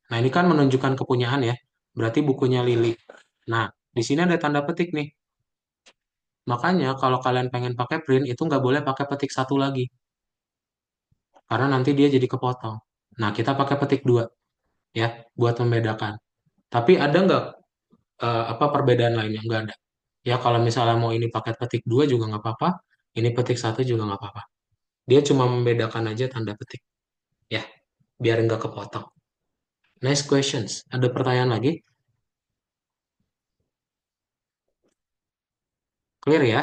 S1: Nah, ini kan menunjukkan kepunyaan ya. Berarti bukunya Lily. Nah, di sini ada tanda petik nih. Makanya kalau kalian pengen pakai print itu nggak boleh pakai petik satu lagi. Karena nanti dia jadi kepotong. Nah, kita pakai petik dua ya buat membedakan. Tapi ada nggak apa perbedaan lainnya? Nggak ada. Ya kalau misalnya mau ini pakai petik dua juga nggak apa-apa. Ini petik satu juga nggak apa-apa. Dia cuma membedakan aja tanda petik. Ya, biar nggak kepotong. Next questions. Ada pertanyaan lagi? Clear ya?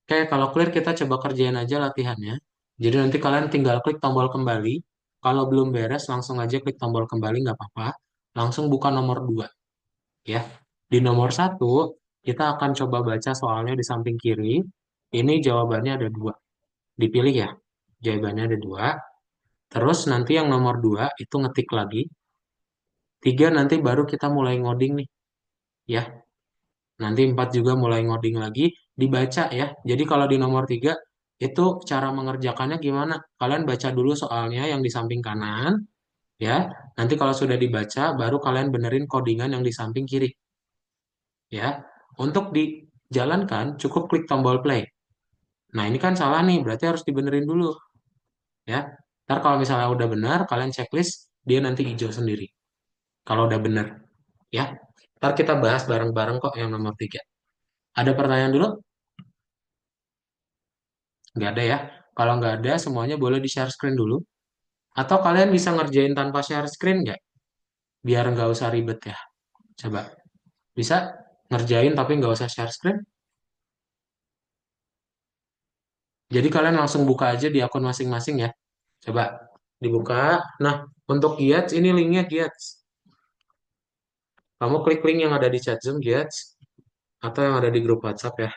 S1: Oke, kalau clear kita coba kerjain aja latihannya. Jadi nanti kalian tinggal klik tombol kembali. Kalau belum beres, langsung aja klik tombol kembali, nggak apa-apa. Langsung buka nomor 2, ya. Di nomor 1, kita akan coba baca soalnya di samping kiri. Ini jawabannya ada 2. Dipilih ya. Jawabannya ada 2. Terus nanti yang nomor 2 itu ngetik lagi. 3 nanti baru kita mulai ngoding nih, ya. Nanti 4 juga mulai ngoding lagi, dibaca ya. Jadi kalau di nomor 3, itu cara mengerjakannya gimana? Kalian baca dulu soalnya yang di samping kanan, ya. Nanti kalau sudah dibaca, baru kalian benerin codingan yang di samping kiri, ya. Untuk dijalankan, cukup klik tombol play. Nah, ini kan salah nih, berarti harus dibenerin dulu, ya. Ntar kalau misalnya udah benar, kalian checklist, dia nanti hijau sendiri. Kalau udah benar, ya. Ntar kita bahas bareng-bareng kok yang nomor 3. Ada pertanyaan dulu? Nggak ada ya. Kalau nggak ada, semuanya boleh di-share screen dulu. Atau kalian bisa ngerjain tanpa share screen nggak? Biar nggak usah ribet ya. Coba. Bisa ngerjain tapi nggak usah share screen? Jadi kalian langsung buka aja di akun masing-masing ya. Coba dibuka. Nah, untuk Giats, ini linknya Giats. Kamu klik link yang ada di chat Zoom, Giats. Atau yang ada di grup WhatsApp ya.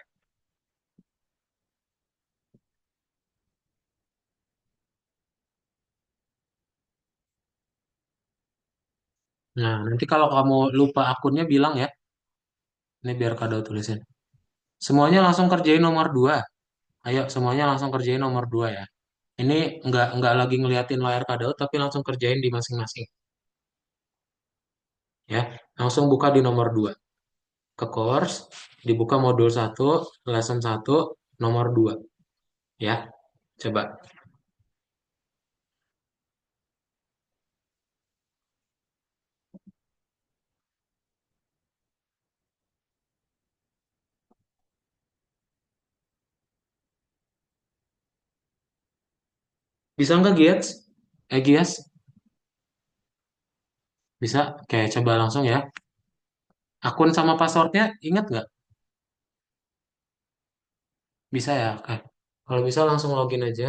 S1: Nah, nanti kalau kamu lupa akunnya bilang ya. Ini biar Kado tulisin. Semuanya langsung kerjain nomor 2. Ayo, semuanya langsung kerjain nomor 2 ya. Ini nggak lagi ngeliatin layar Kado, tapi langsung kerjain di masing-masing. Ya, langsung buka di nomor 2. Ke course, dibuka modul 1, lesson 1, nomor 2. Ya, coba. Bisa nggak, Giats? Gias? Bisa? Oke, coba langsung ya. Akun sama passwordnya ingat nggak? Bisa ya? Oke. Kalau bisa langsung login aja.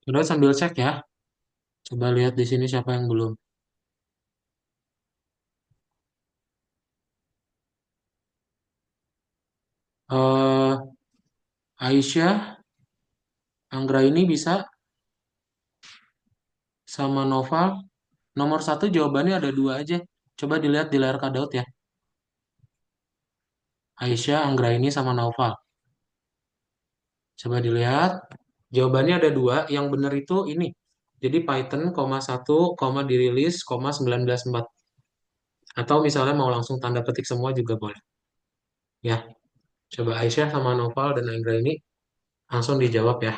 S1: Udah sambil cek ya. Coba lihat di sini siapa yang belum. eh Aisyah, Anggra ini bisa, sama Noval. Nomor satu jawabannya ada dua aja. Coba dilihat di layar Kak Daud ya. Aisyah, Anggraini, sama Naufal. Coba dilihat. Jawabannya ada dua. Yang benar itu ini. Jadi Python, koma satu, koma dirilis, koma 194. Atau misalnya mau langsung tanda petik semua juga boleh. Ya, coba Aisyah sama Naufal dan Anggraini langsung dijawab ya.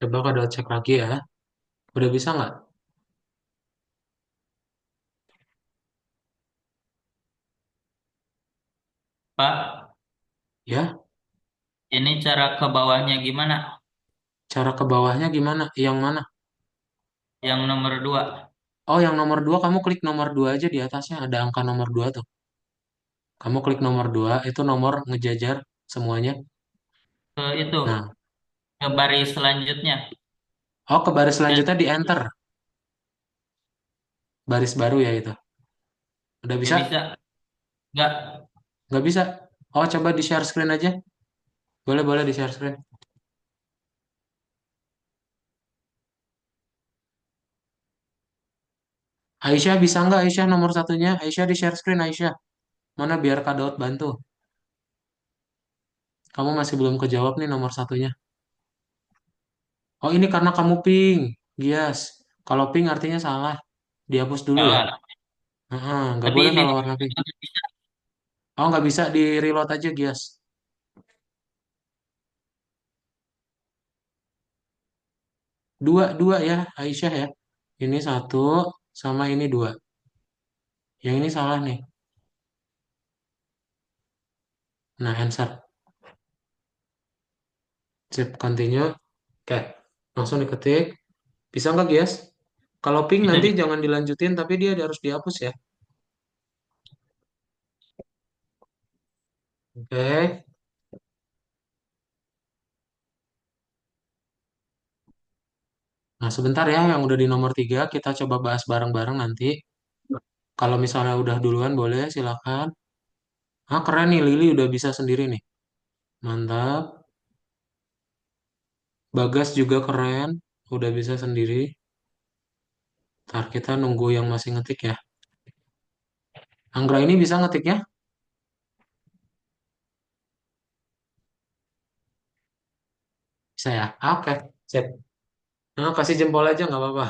S1: Coba Kak Daud cek lagi ya. Udah bisa nggak?
S7: Pak,
S1: Ya,
S7: ini cara ke bawahnya gimana?
S1: cara ke bawahnya gimana? Yang mana?
S7: Yang nomor dua.
S1: Oh, yang nomor dua, kamu klik nomor dua aja di atasnya. Ada angka nomor dua tuh. Kamu klik nomor dua, itu nomor ngejajar semuanya.
S7: Ke itu,
S1: Nah,
S7: ke baris selanjutnya.
S1: oh ke baris
S7: Dan
S1: selanjutnya di enter. Baris baru ya itu. Udah
S7: ya
S1: bisa?
S7: bisa. Nggak,
S1: Nggak bisa? Oh, coba di share screen aja. Boleh, boleh di share screen. Aisyah bisa nggak Aisyah nomor satunya? Aisyah di share screen Aisyah. Mana biar Kak Daud bantu. Kamu masih belum kejawab nih nomor satunya. Oh, ini karena kamu ping. Yes. Kalau ping artinya salah. Dihapus dulu ya.
S7: oh,
S1: Heeh, nggak
S7: tapi
S1: boleh
S7: ini
S1: kalau warna pink. Oh, nggak bisa di reload aja, Gias. Dua, dua ya, Aisyah ya. Ini satu, sama ini dua. Yang ini salah nih. Nah, answer. Sip, continue. Oke, langsung diketik. Bisa nggak, Gias? Kalau pink
S7: bisa
S1: nanti
S7: bisa.
S1: jangan dilanjutin, tapi dia harus dihapus ya. Oke. Nah, sebentar ya, yang udah di nomor tiga, kita coba bahas bareng-bareng nanti. Kalau misalnya udah duluan, boleh, silakan. Ah, keren nih, Lili udah bisa sendiri nih. Mantap. Bagas juga keren, udah bisa sendiri. Ntar kita nunggu yang masih ngetik ya. Anggra ini bisa ngetiknya? Bisa ya? Oke, sip. Nah, kasih jempol aja nggak apa-apa.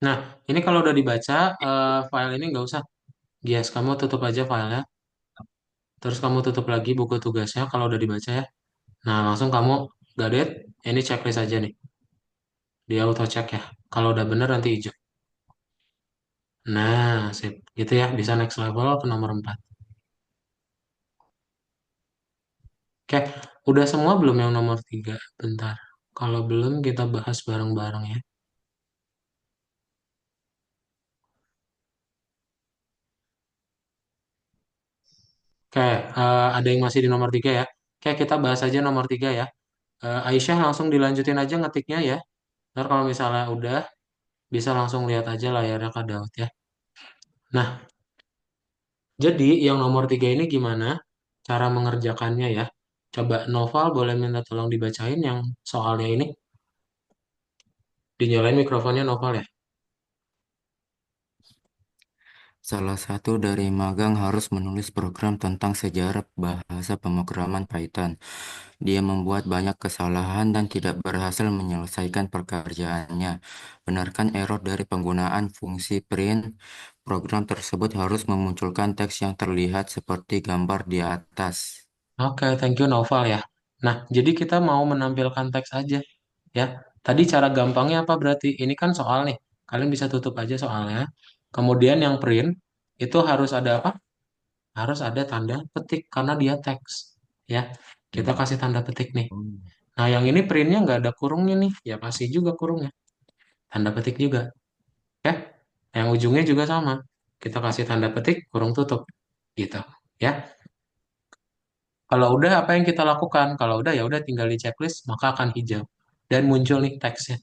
S1: Nah, ini kalau udah dibaca, file ini nggak usah. Yes, kamu tutup aja filenya. Terus kamu tutup lagi buku tugasnya kalau udah dibaca ya. Nah, langsung kamu got it. Ini checklist aja nih. Di auto check ya. Kalau udah bener nanti hijau. Nah, sip. Gitu ya. Bisa next level ke nomor 4. Oke, udah semua belum yang nomor 3? Bentar. Kalau belum kita bahas bareng-bareng ya. Oke, ada yang masih di nomor 3 ya. Oke, kita bahas aja nomor 3 ya. Aisyah langsung dilanjutin aja ngetiknya ya. Ntar kalau misalnya udah, bisa langsung lihat aja layarnya Kak Daud ya. Nah, jadi yang nomor 3 ini gimana cara mengerjakannya ya. Coba Noval boleh minta tolong dibacain yang soalnya ini. Dinyalain mikrofonnya Noval ya.
S6: Salah satu dari magang harus menulis program tentang sejarah bahasa pemrograman Python. Dia membuat banyak kesalahan dan tidak berhasil menyelesaikan pekerjaannya. Benarkan error dari penggunaan fungsi print. Program tersebut harus memunculkan teks yang terlihat seperti gambar di atas.
S1: Oke, thank you Noval ya. Nah, jadi kita mau menampilkan teks aja ya. Tadi cara gampangnya apa berarti? Ini kan soal nih. Kalian bisa tutup aja soalnya. Kemudian yang print itu harus ada apa? Harus ada tanda petik karena dia teks ya. Kita kasih tanda petik nih. Nah, yang ini printnya nggak ada kurungnya nih. Ya kasih juga kurungnya. Tanda petik juga. Oke? Yang ujungnya juga sama. Kita kasih tanda petik, kurung tutup. Gitu. Ya. Kalau udah apa yang kita lakukan? Kalau udah ya udah tinggal di checklist, maka akan hijau. Dan muncul nih teksnya.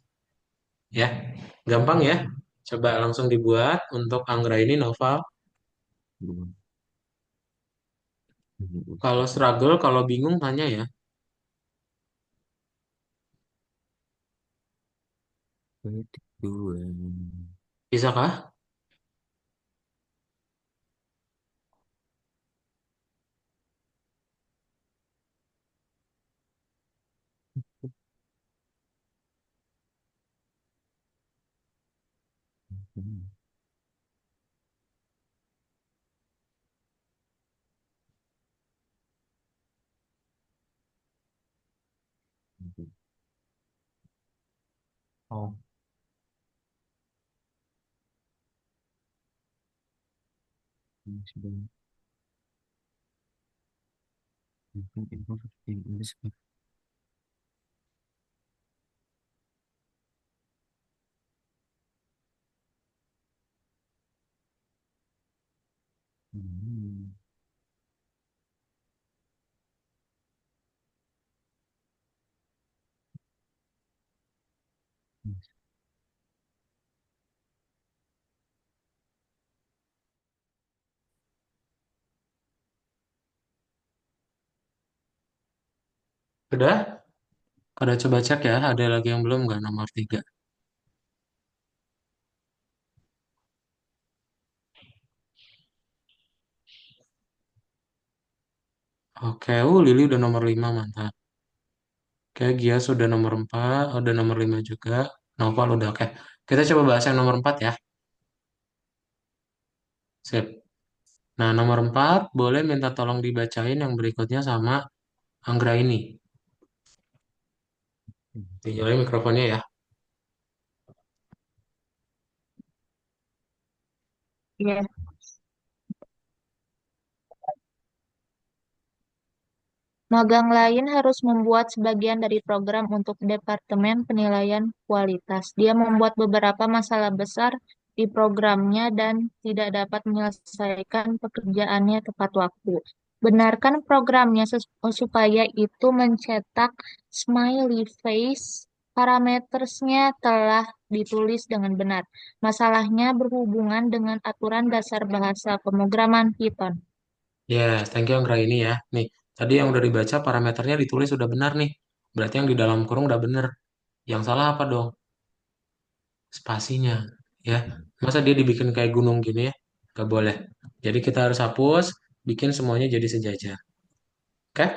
S1: Ya. Gampang ya. Coba langsung dibuat untuk Anggra ini Noval. Kalau struggle, kalau bingung tanya ya. Bisakah? Oh. Udah? Udah coba cek ya, ada lagi yang belum nggak nomor 3. Oke, Lili udah nomor 5 mantap. Oke, Gia sudah nomor 4, udah nomor 5 juga. Novel udah, oke. Kita coba bahas yang nomor 4 ya. Sip. Nah, nomor 4 boleh minta tolong dibacain yang berikutnya sama Anggra ini. Dinyalain mikrofonnya ya.
S3: Iya. Magang lain harus membuat sebagian dari program untuk Departemen Penilaian Kualitas. Dia membuat beberapa masalah besar di programnya dan tidak dapat menyelesaikan pekerjaannya tepat waktu. Benarkan programnya supaya itu mencetak smiley face. Parametersnya telah ditulis dengan benar. Masalahnya berhubungan dengan aturan dasar bahasa pemrograman Python.
S1: Yes, thank you Anggra ini ya. Nih, tadi yang udah dibaca parameternya ditulis udah benar nih. Berarti yang di dalam kurung udah benar. Yang salah apa dong? Spasinya. Ya, masa dia dibikin kayak gunung gini ya? Gak boleh. Jadi kita harus hapus, bikin semuanya jadi sejajar. Oke?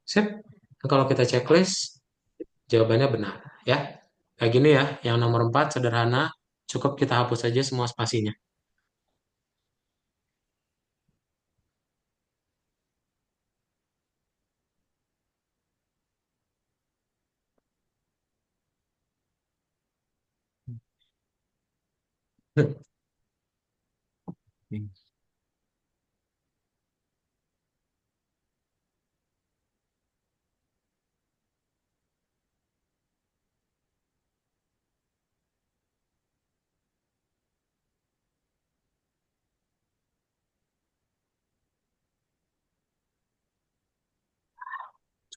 S1: Sip. Nah, kalau kita checklist, jawabannya benar. Ya, kayak gini ya. Yang nomor 4 sederhana. Cukup kita hapus saja semua spasinya.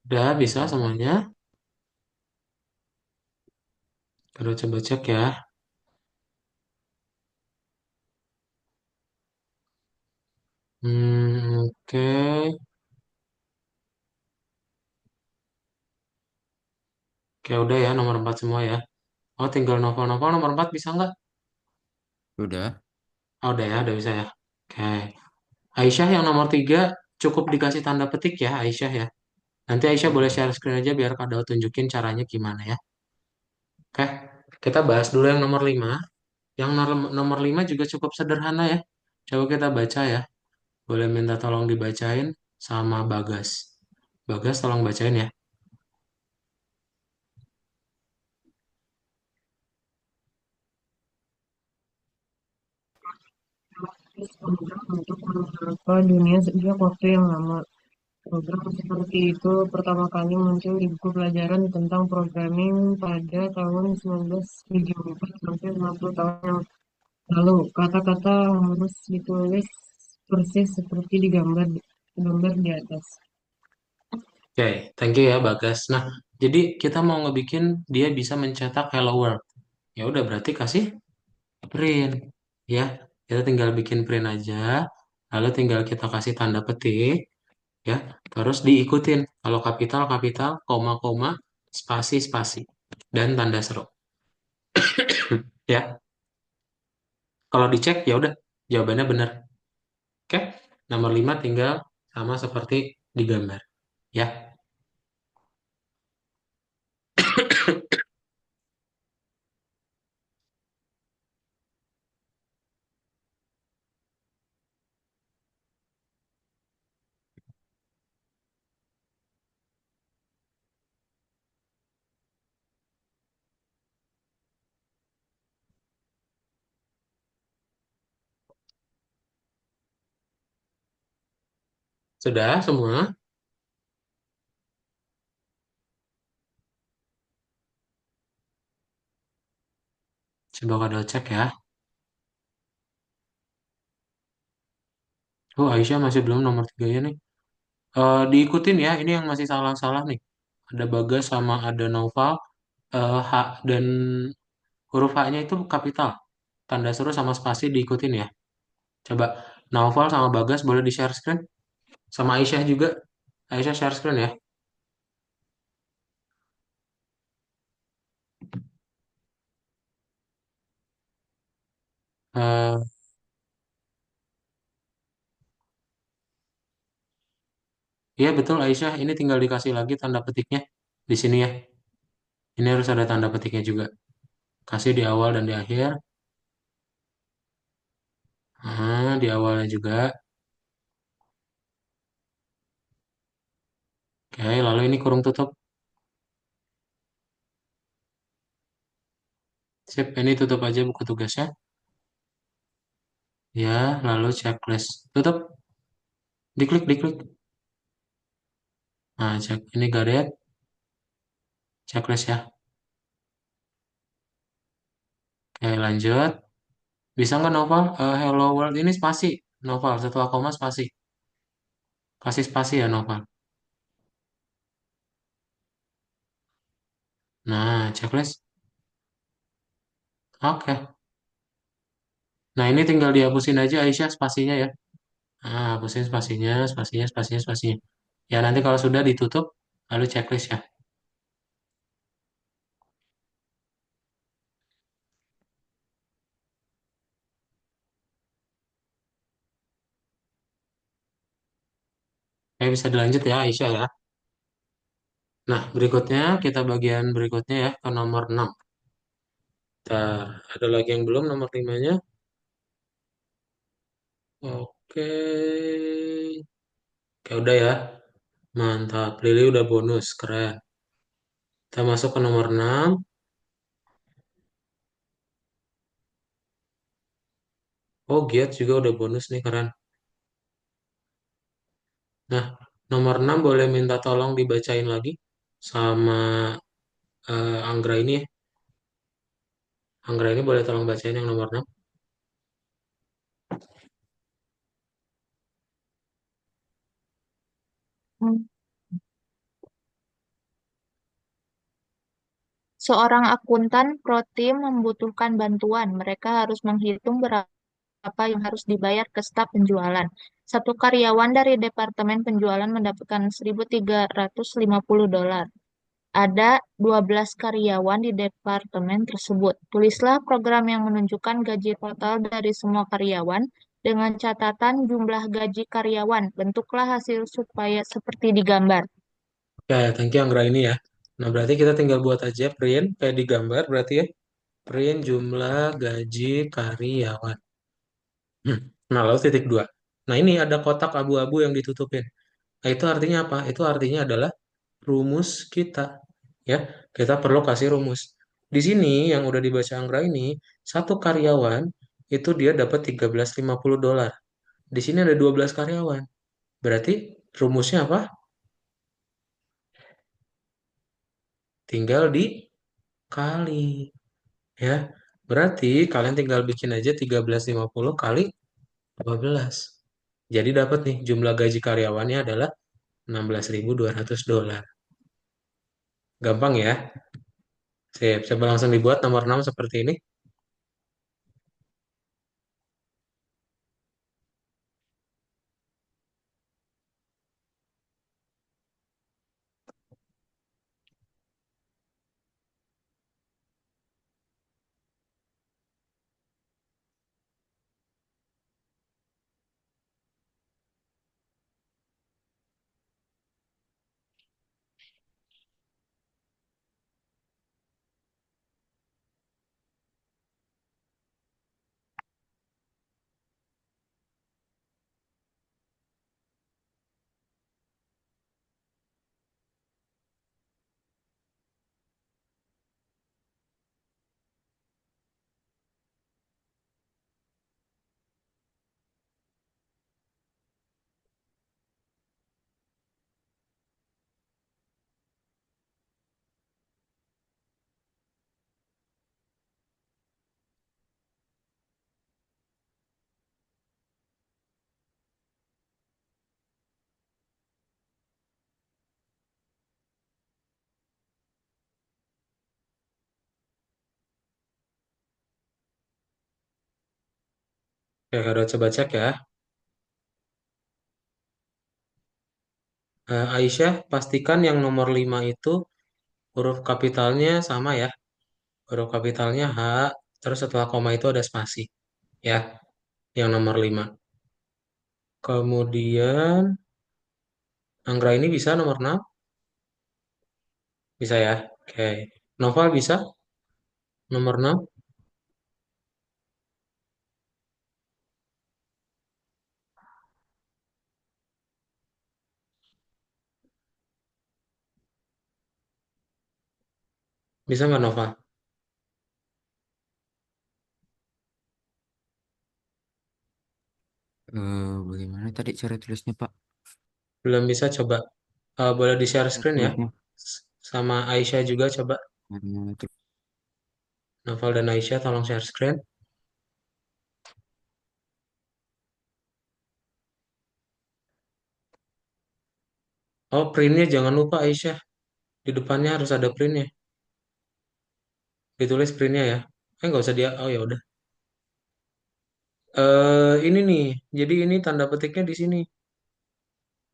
S1: Sudah bisa semuanya. Kita coba cek ya. Oke. Kayak udah ya nomor 4 semua ya. Oh, tinggal novel-novel nomor 4 bisa nggak?
S6: Sudah.
S1: Oh, udah bisa ya. Oke. Aisyah yang nomor 3 cukup dikasih tanda petik ya, Aisyah ya. Nanti Aisyah boleh share screen aja biar Kak Daud tunjukin caranya gimana ya. Oke, kita bahas dulu yang nomor 5. Yang nomor 5 juga cukup sederhana ya. Coba kita baca ya. Boleh minta tolong dibacain sama Bagas. Bagas tolong bacain ya.
S4: Terus program untuk beberapa dunia sejak waktu yang lama. Program seperti itu pertama kali muncul di buku pelajaran tentang programming pada tahun 1974 sampai 50 tahun yang lalu. Kata-kata harus ditulis persis seperti gambar di atas.
S1: Oke, thank you ya Bagas. Nah, jadi kita mau ngebikin dia bisa mencetak Hello World. Ya udah berarti kasih print ya. Kita tinggal bikin print aja. Lalu tinggal kita kasih tanda petik ya. Terus diikutin kalau kapital kapital, koma koma, spasi spasi dan tanda seru ya. Kalau dicek ya udah jawabannya benar. Oke. Nomor 5 tinggal sama seperti di gambar ya. Sudah semua? Coba kada cek ya. Oh, Aisyah masih belum nomor 3 ya nih. Diikutin ya, ini yang masih salah-salah nih. Ada Bagas sama ada Noval. H dan huruf H-nya itu kapital. Tanda seru sama spasi diikutin ya. Coba Naufal sama Bagas boleh di-share screen. Sama Aisyah juga. Aisyah share screen ya. Eh, iya betul Aisyah, ini tinggal dikasih lagi tanda petiknya di sini ya. Ini harus ada tanda petiknya juga. Kasih di awal dan di akhir. Di awalnya juga. Oke, lalu ini kurung tutup. Sip, ini tutup aja buku tugasnya. Ya, lalu checklist. Tutup, diklik, diklik. Nah, cek ini garet, checklist ya. Oke, lanjut. Bisa nggak Novel? Hello World ini spasi. Novel, setelah koma spasi. Kasih spasi ya Novel. Nah, checklist. Oke. Nah, ini tinggal dihapusin aja Aisyah spasinya ya. Nah, hapusin spasinya, spasinya, spasinya, spasinya. Ya, nanti kalau sudah ditutup, lalu checklist ya. Oke, bisa dilanjut ya Aisyah ya. Nah, berikutnya kita bagian berikutnya ya ke nomor 6. Nah, ada lagi yang belum nomor 5-nya. Oke. Oke, udah ya. Mantap. Lili udah bonus. Keren. Kita masuk ke nomor 6. Oh, Giat juga udah bonus nih. Keren. Nah, nomor 6 boleh minta tolong dibacain lagi sama Anggra ini ya. Anggra ini boleh tolong bacain yang nomor 6.
S3: Hmm. Seorang akuntan pro tim membutuhkan bantuan. Mereka harus menghitung berapa yang harus dibayar ke staf penjualan. Satu karyawan dari departemen penjualan mendapatkan $1.350. Ada 12 karyawan di departemen tersebut. Tulislah program yang menunjukkan gaji total dari semua karyawan dengan catatan jumlah gaji karyawan. Bentuklah hasil supaya seperti di gambar.
S1: Oke, thank you Anggra ini ya. Nah, berarti kita tinggal buat aja print kayak di gambar berarti ya. Print jumlah gaji karyawan. Nah, lalu titik dua. Nah, ini ada kotak abu-abu yang ditutupin. Nah, itu artinya apa? Itu artinya adalah rumus kita. Ya, kita perlu kasih rumus. Di sini yang udah dibaca Anggra ini, satu karyawan itu dia dapat 13,50 dolar. Di sini ada 12 karyawan. Berarti rumusnya apa? Tinggal dikali. Ya, berarti kalian tinggal bikin aja 13,50 kali 12. Jadi dapat nih jumlah gaji karyawannya adalah 16.200 dolar. Gampang ya? Sip, coba langsung dibuat nomor 6 seperti ini. Oke, kalau coba cek ya. Aisyah, pastikan yang nomor 5 itu huruf kapitalnya sama ya. Huruf kapitalnya H, terus setelah koma itu ada spasi. Ya, yang nomor 5. Kemudian, Anggra ini bisa nomor 6? Bisa ya? Oke. Noval bisa nomor 6? Bisa nggak Noval?
S6: Bagaimana tadi cara tulisnya, Pak?
S1: Belum bisa coba. Boleh di-share
S6: Cara
S1: screen ya?
S6: tulisnya.
S1: Sama Aisyah juga coba.
S6: Karena
S1: Noval dan Aisyah tolong share screen. Oh, printnya jangan lupa Aisyah. Di depannya harus ada printnya. Ditulis printnya ya. Nggak usah dia. Oh ya udah. Ini nih. Jadi ini tanda petiknya di sini.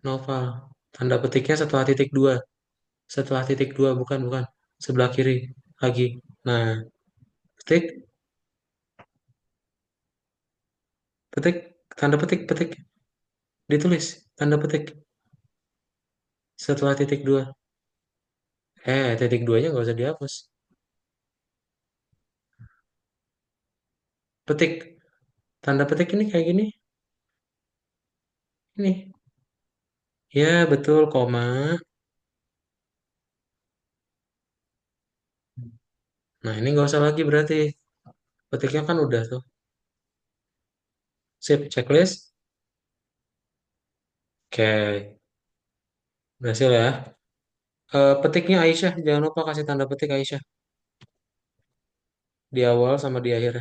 S1: Novel. Tanda petiknya setelah titik dua. Setelah titik dua, bukan bukan. Sebelah kiri lagi. Nah, petik, petik, tanda petik, petik. Ditulis tanda petik setelah titik dua. Titik duanya nggak usah dihapus. Petik. Tanda petik ini kayak gini. Ini. Ya, betul, koma. Nah, ini nggak usah lagi berarti. Petiknya kan udah tuh. Sip, checklist. Oke, berhasil ya. Petiknya Aisyah, jangan lupa kasih tanda petik Aisyah. Di awal sama di akhir.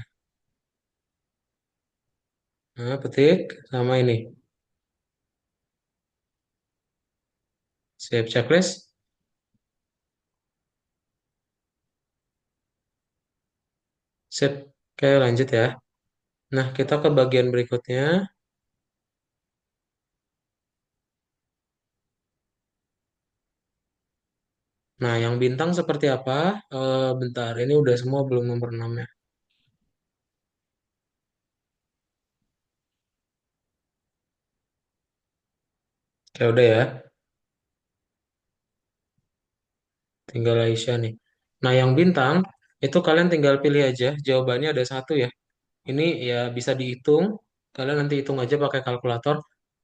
S1: Nah, petik sama ini. Sip, checklist. Sip. Oke, lanjut ya. Nah, kita ke bagian berikutnya. Nah, yang bintang seperti apa? Bentar, ini udah semua belum nomor 6 ya? Ya udah ya, tinggal Aisyah nih. Nah, yang bintang itu kalian tinggal pilih aja. Jawabannya ada satu ya. Ini ya bisa dihitung. Kalian nanti hitung aja pakai kalkulator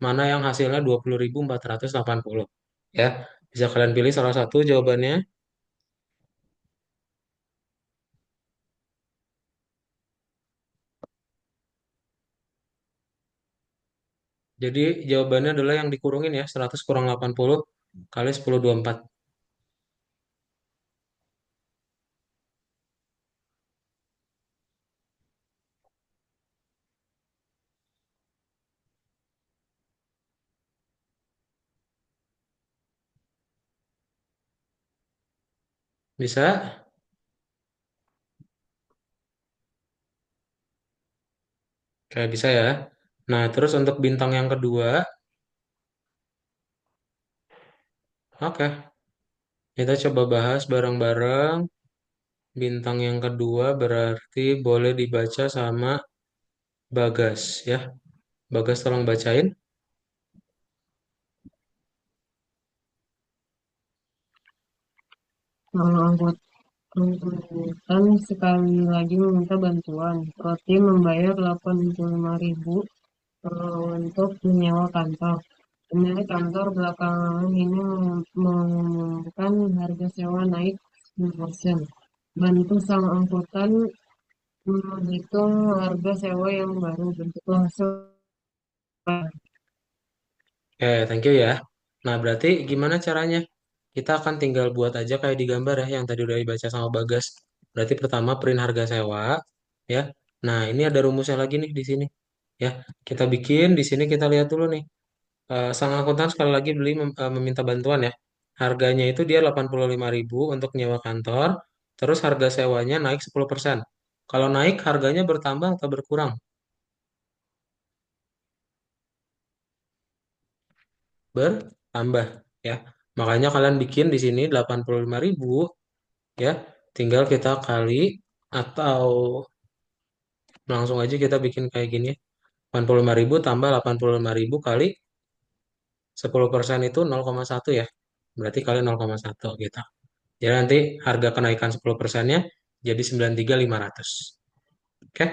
S1: mana yang hasilnya 20.480. Ya, bisa kalian pilih salah satu jawabannya. Jadi jawabannya adalah yang dikurungin ya, 100 kurang 80 kali 10/24. Bisa? Kayak bisa ya. Nah, terus untuk bintang yang kedua, oke, kita coba bahas bareng-bareng. Bintang yang kedua berarti boleh dibaca sama Bagas ya. Bagas tolong bacain.
S4: Kalau angkutan sekali lagi meminta bantuan. Roti membayar 85.000 untuk menyewa kantor. Pemilik kantor belakangan ini mengumumkan harga sewa naik 10%. Bantu sang angkutan menghitung harga sewa yang baru bentuk langsung.
S1: Oke, thank you ya. Nah, berarti gimana caranya? Kita akan tinggal buat aja kayak di gambar ya, yang tadi udah dibaca sama Bagas. Berarti pertama print harga sewa, ya. Nah, ini ada rumusnya lagi nih di sini. Ya, kita bikin di sini kita lihat dulu nih. Sang akuntan sekali lagi meminta bantuan ya. Harganya itu dia 85.000 untuk nyewa kantor, terus harga sewanya naik 10%. Kalau naik harganya bertambah atau berkurang? Bertambah ya. Makanya kalian bikin di sini 85.000 ya. Tinggal kita kali atau langsung aja kita bikin kayak gini ya. 85.000 tambah 85.000 kali 10% itu 0,1 ya. Berarti kali 0,1 gitu. Jadi nanti harga kenaikan 10%-nya jadi 93.500. Oke,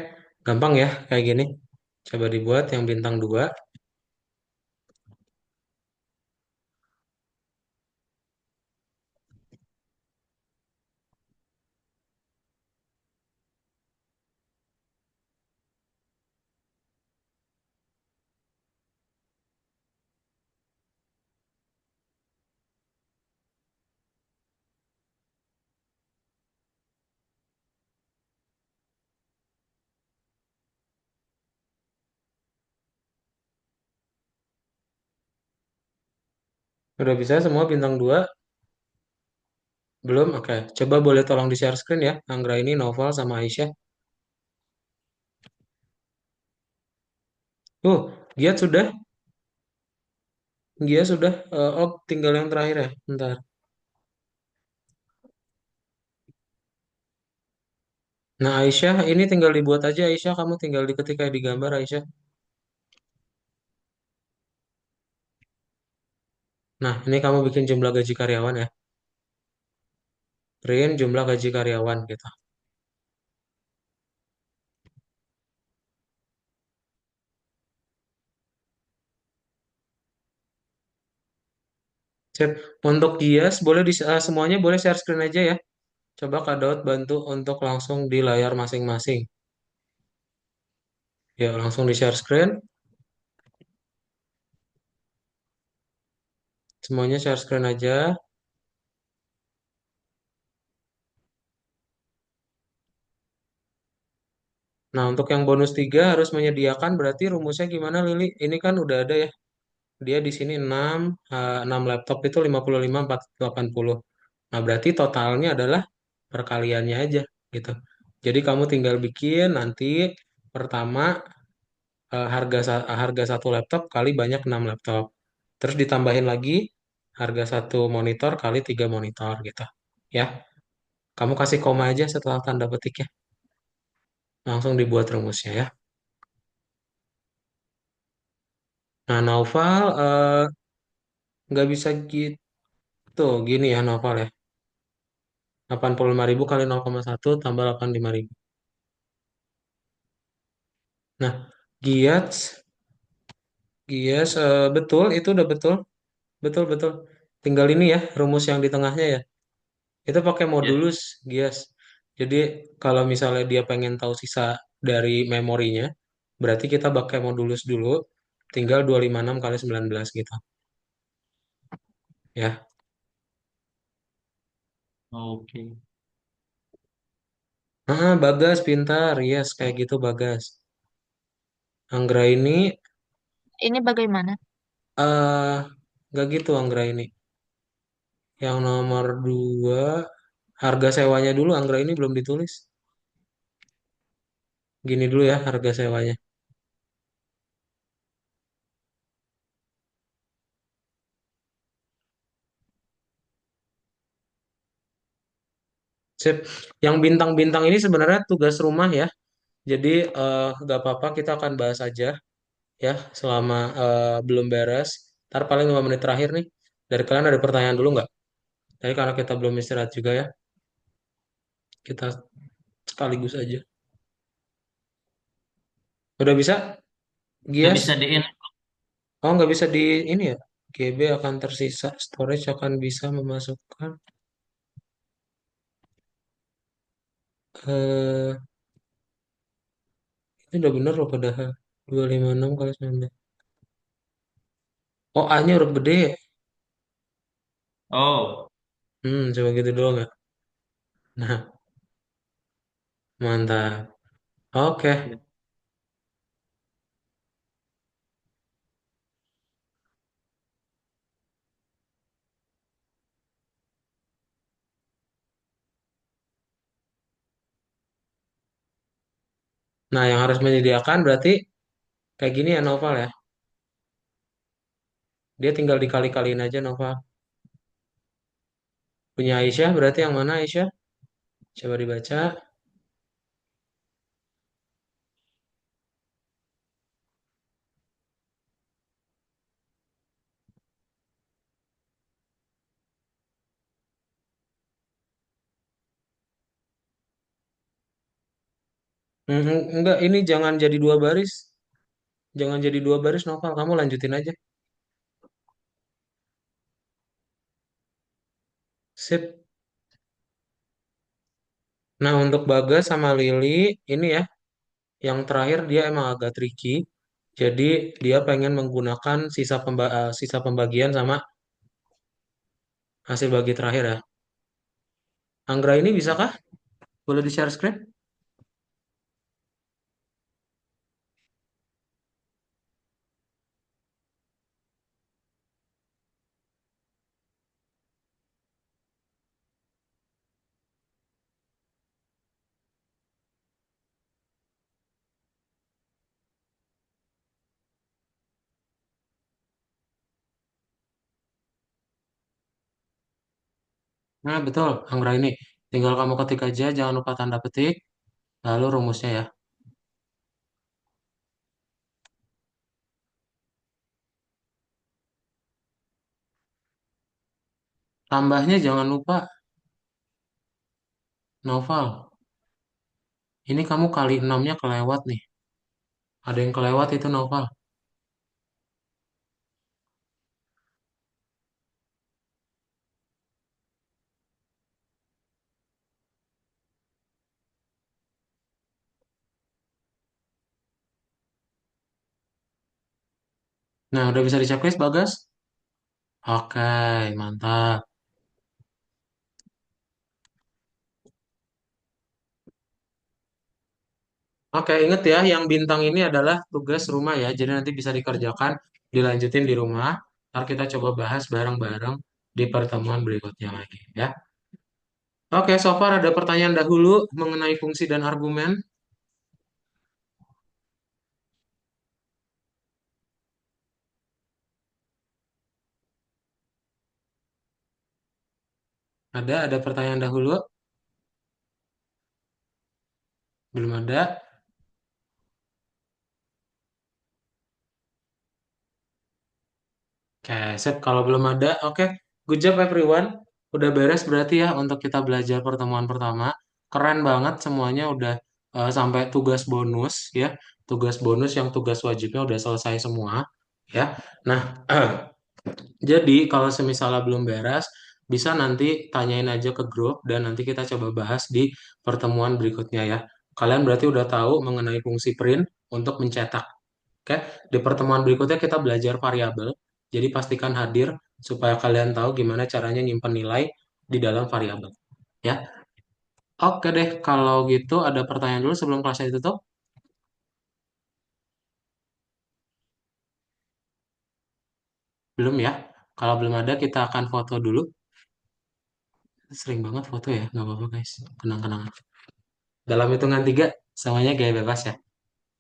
S1: gampang ya kayak gini. Coba dibuat yang bintang 2. Udah bisa semua bintang 2? Belum? Oke. Coba boleh tolong di share screen ya. Anggra ini, Novel, sama Aisyah. Giat sudah. Giat sudah. Oh, tinggal yang terakhir ya. Bentar. Nah, Aisyah, ini tinggal dibuat aja. Aisyah, kamu tinggal diketik kayak di gambar, Aisyah. Nah, ini kamu bikin jumlah gaji karyawan ya. Print jumlah gaji karyawan gitu. Sip. Untuk Gias, boleh semuanya boleh share screen aja ya. Coba Kak Daud bantu untuk langsung di layar masing-masing. Ya, langsung di share screen. Semuanya share screen aja. Nah, untuk yang bonus 3 harus menyediakan berarti rumusnya gimana Lili? Ini kan udah ada ya. Dia di sini 6, 6 laptop itu 55, 80. Nah, berarti totalnya adalah perkaliannya aja gitu. Jadi kamu tinggal bikin nanti pertama harga satu laptop kali banyak 6 laptop. Terus ditambahin lagi Harga satu monitor kali 3 monitor gitu. Ya, kamu kasih koma aja setelah tanda petik ya. Langsung dibuat rumusnya ya. Nah, Naufal nggak bisa gitu. Gini ya, Naufal ya. 85.000 kali 0,1 tambah 85.000. Nah, Giats, Gias, betul, itu udah betul. Betul, betul. Tinggal ini ya, rumus yang di tengahnya ya. Itu pakai
S7: Ya.
S1: modulus, Gias. Jadi, kalau misalnya dia pengen tahu sisa dari memorinya, berarti kita pakai modulus dulu, tinggal 256 kali 19 gitu. Ya.
S7: Oke.
S1: Bagas, pintar. Yes, kayak gitu, Bagas. Anggra ini,
S3: Ini bagaimana?
S1: eh nggak gitu Anggra ini. Yang nomor 2, harga sewanya dulu, Anggra ini belum ditulis. Gini dulu ya, harga sewanya. Sip. Yang bintang-bintang ini sebenarnya tugas rumah ya. Jadi nggak apa-apa, kita akan bahas aja ya selama belum beres. Ntar paling 5 menit terakhir nih. Dari kalian ada pertanyaan dulu nggak? Tadi karena kita belum istirahat juga ya, kita sekaligus aja. Udah bisa,
S7: Nggak
S1: Gias?
S7: bisa
S1: Oh, nggak bisa di ini ya. GB akan tersisa, storage akan bisa memasukkan. eh ini udah bener loh padahal. 256 kali 19. Oh, A-nya huruf gede.
S7: Oh,
S1: Coba gitu dulu nggak? Nah, mantap. Oke. Nah, yang harus menyediakan berarti kayak gini ya Noval ya. Dia tinggal dikali-kaliin aja Noval. Punya Aisyah berarti yang mana Aisyah? Coba dibaca. Enggak, ini jangan jadi 2 baris. Jangan jadi 2 baris Noval. Kamu lanjutin aja. Sip. Nah, untuk Bagas sama Lili, ini ya, yang terakhir dia emang agak tricky. Jadi dia pengen menggunakan sisa pembagian sama hasil bagi terakhir ya. Anggra ini bisakah? Boleh di-share screen? Nah, betul, Anggra ini. Tinggal kamu ketik aja, jangan lupa tanda petik, lalu rumusnya ya. Tambahnya jangan lupa, Noval. Ini kamu kali 6-nya kelewat nih. Ada yang kelewat itu Noval. Nah, udah bisa di checklist, Bagas? Oke, mantap. Oke, inget ya, yang bintang ini adalah tugas rumah ya. Jadi nanti bisa dikerjakan, dilanjutin di rumah. Ntar kita coba bahas bareng-bareng di pertemuan berikutnya lagi ya. Oke, so far ada pertanyaan dahulu mengenai fungsi dan argumen. Ada pertanyaan dahulu? Belum ada? Oke, sip. Kalau belum ada, oke. Good job everyone. Udah beres berarti ya untuk kita belajar pertemuan pertama. Keren banget semuanya udah sampai tugas bonus ya. Tugas bonus yang tugas wajibnya udah selesai semua ya. Nah, jadi kalau semisalnya belum beres, bisa nanti tanyain aja ke grup dan nanti kita coba bahas di pertemuan berikutnya ya. Kalian berarti udah tahu mengenai fungsi print untuk mencetak. Oke, di pertemuan berikutnya kita belajar variabel. Jadi pastikan hadir supaya kalian tahu gimana caranya nyimpen nilai di dalam variabel. Ya, oke deh. Kalau gitu ada pertanyaan dulu sebelum kelasnya ditutup? Belum ya? Kalau belum ada kita akan foto dulu. Sering banget foto ya, nggak apa-apa guys. Kenang-kenangan. Dalam hitungan tiga, semuanya gaya bebas ya.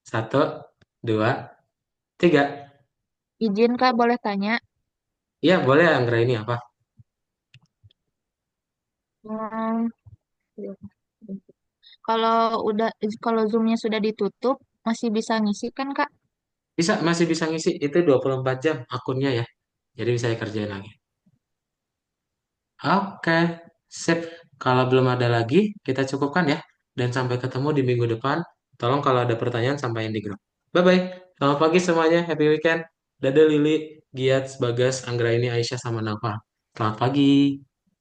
S1: Satu, dua, tiga.
S3: Izin Kak, boleh tanya?
S1: Iya, boleh Anggra ini apa?
S3: Hmm, kalau udah kalau Zoom-nya sudah ditutup, masih bisa ngisi kan Kak?
S1: Bisa, masih bisa ngisi. Itu 24 jam akunnya ya. Jadi bisa dikerjain lagi. Oke, sip. Kalau belum ada lagi, kita cukupkan ya. Dan sampai ketemu di minggu depan. Tolong kalau ada pertanyaan sampaikan di grup. Bye-bye. Selamat pagi semuanya. Happy weekend. Dadah Lili, Giat, Bagas, Anggra ini, Aisyah, sama Nafa. Selamat pagi.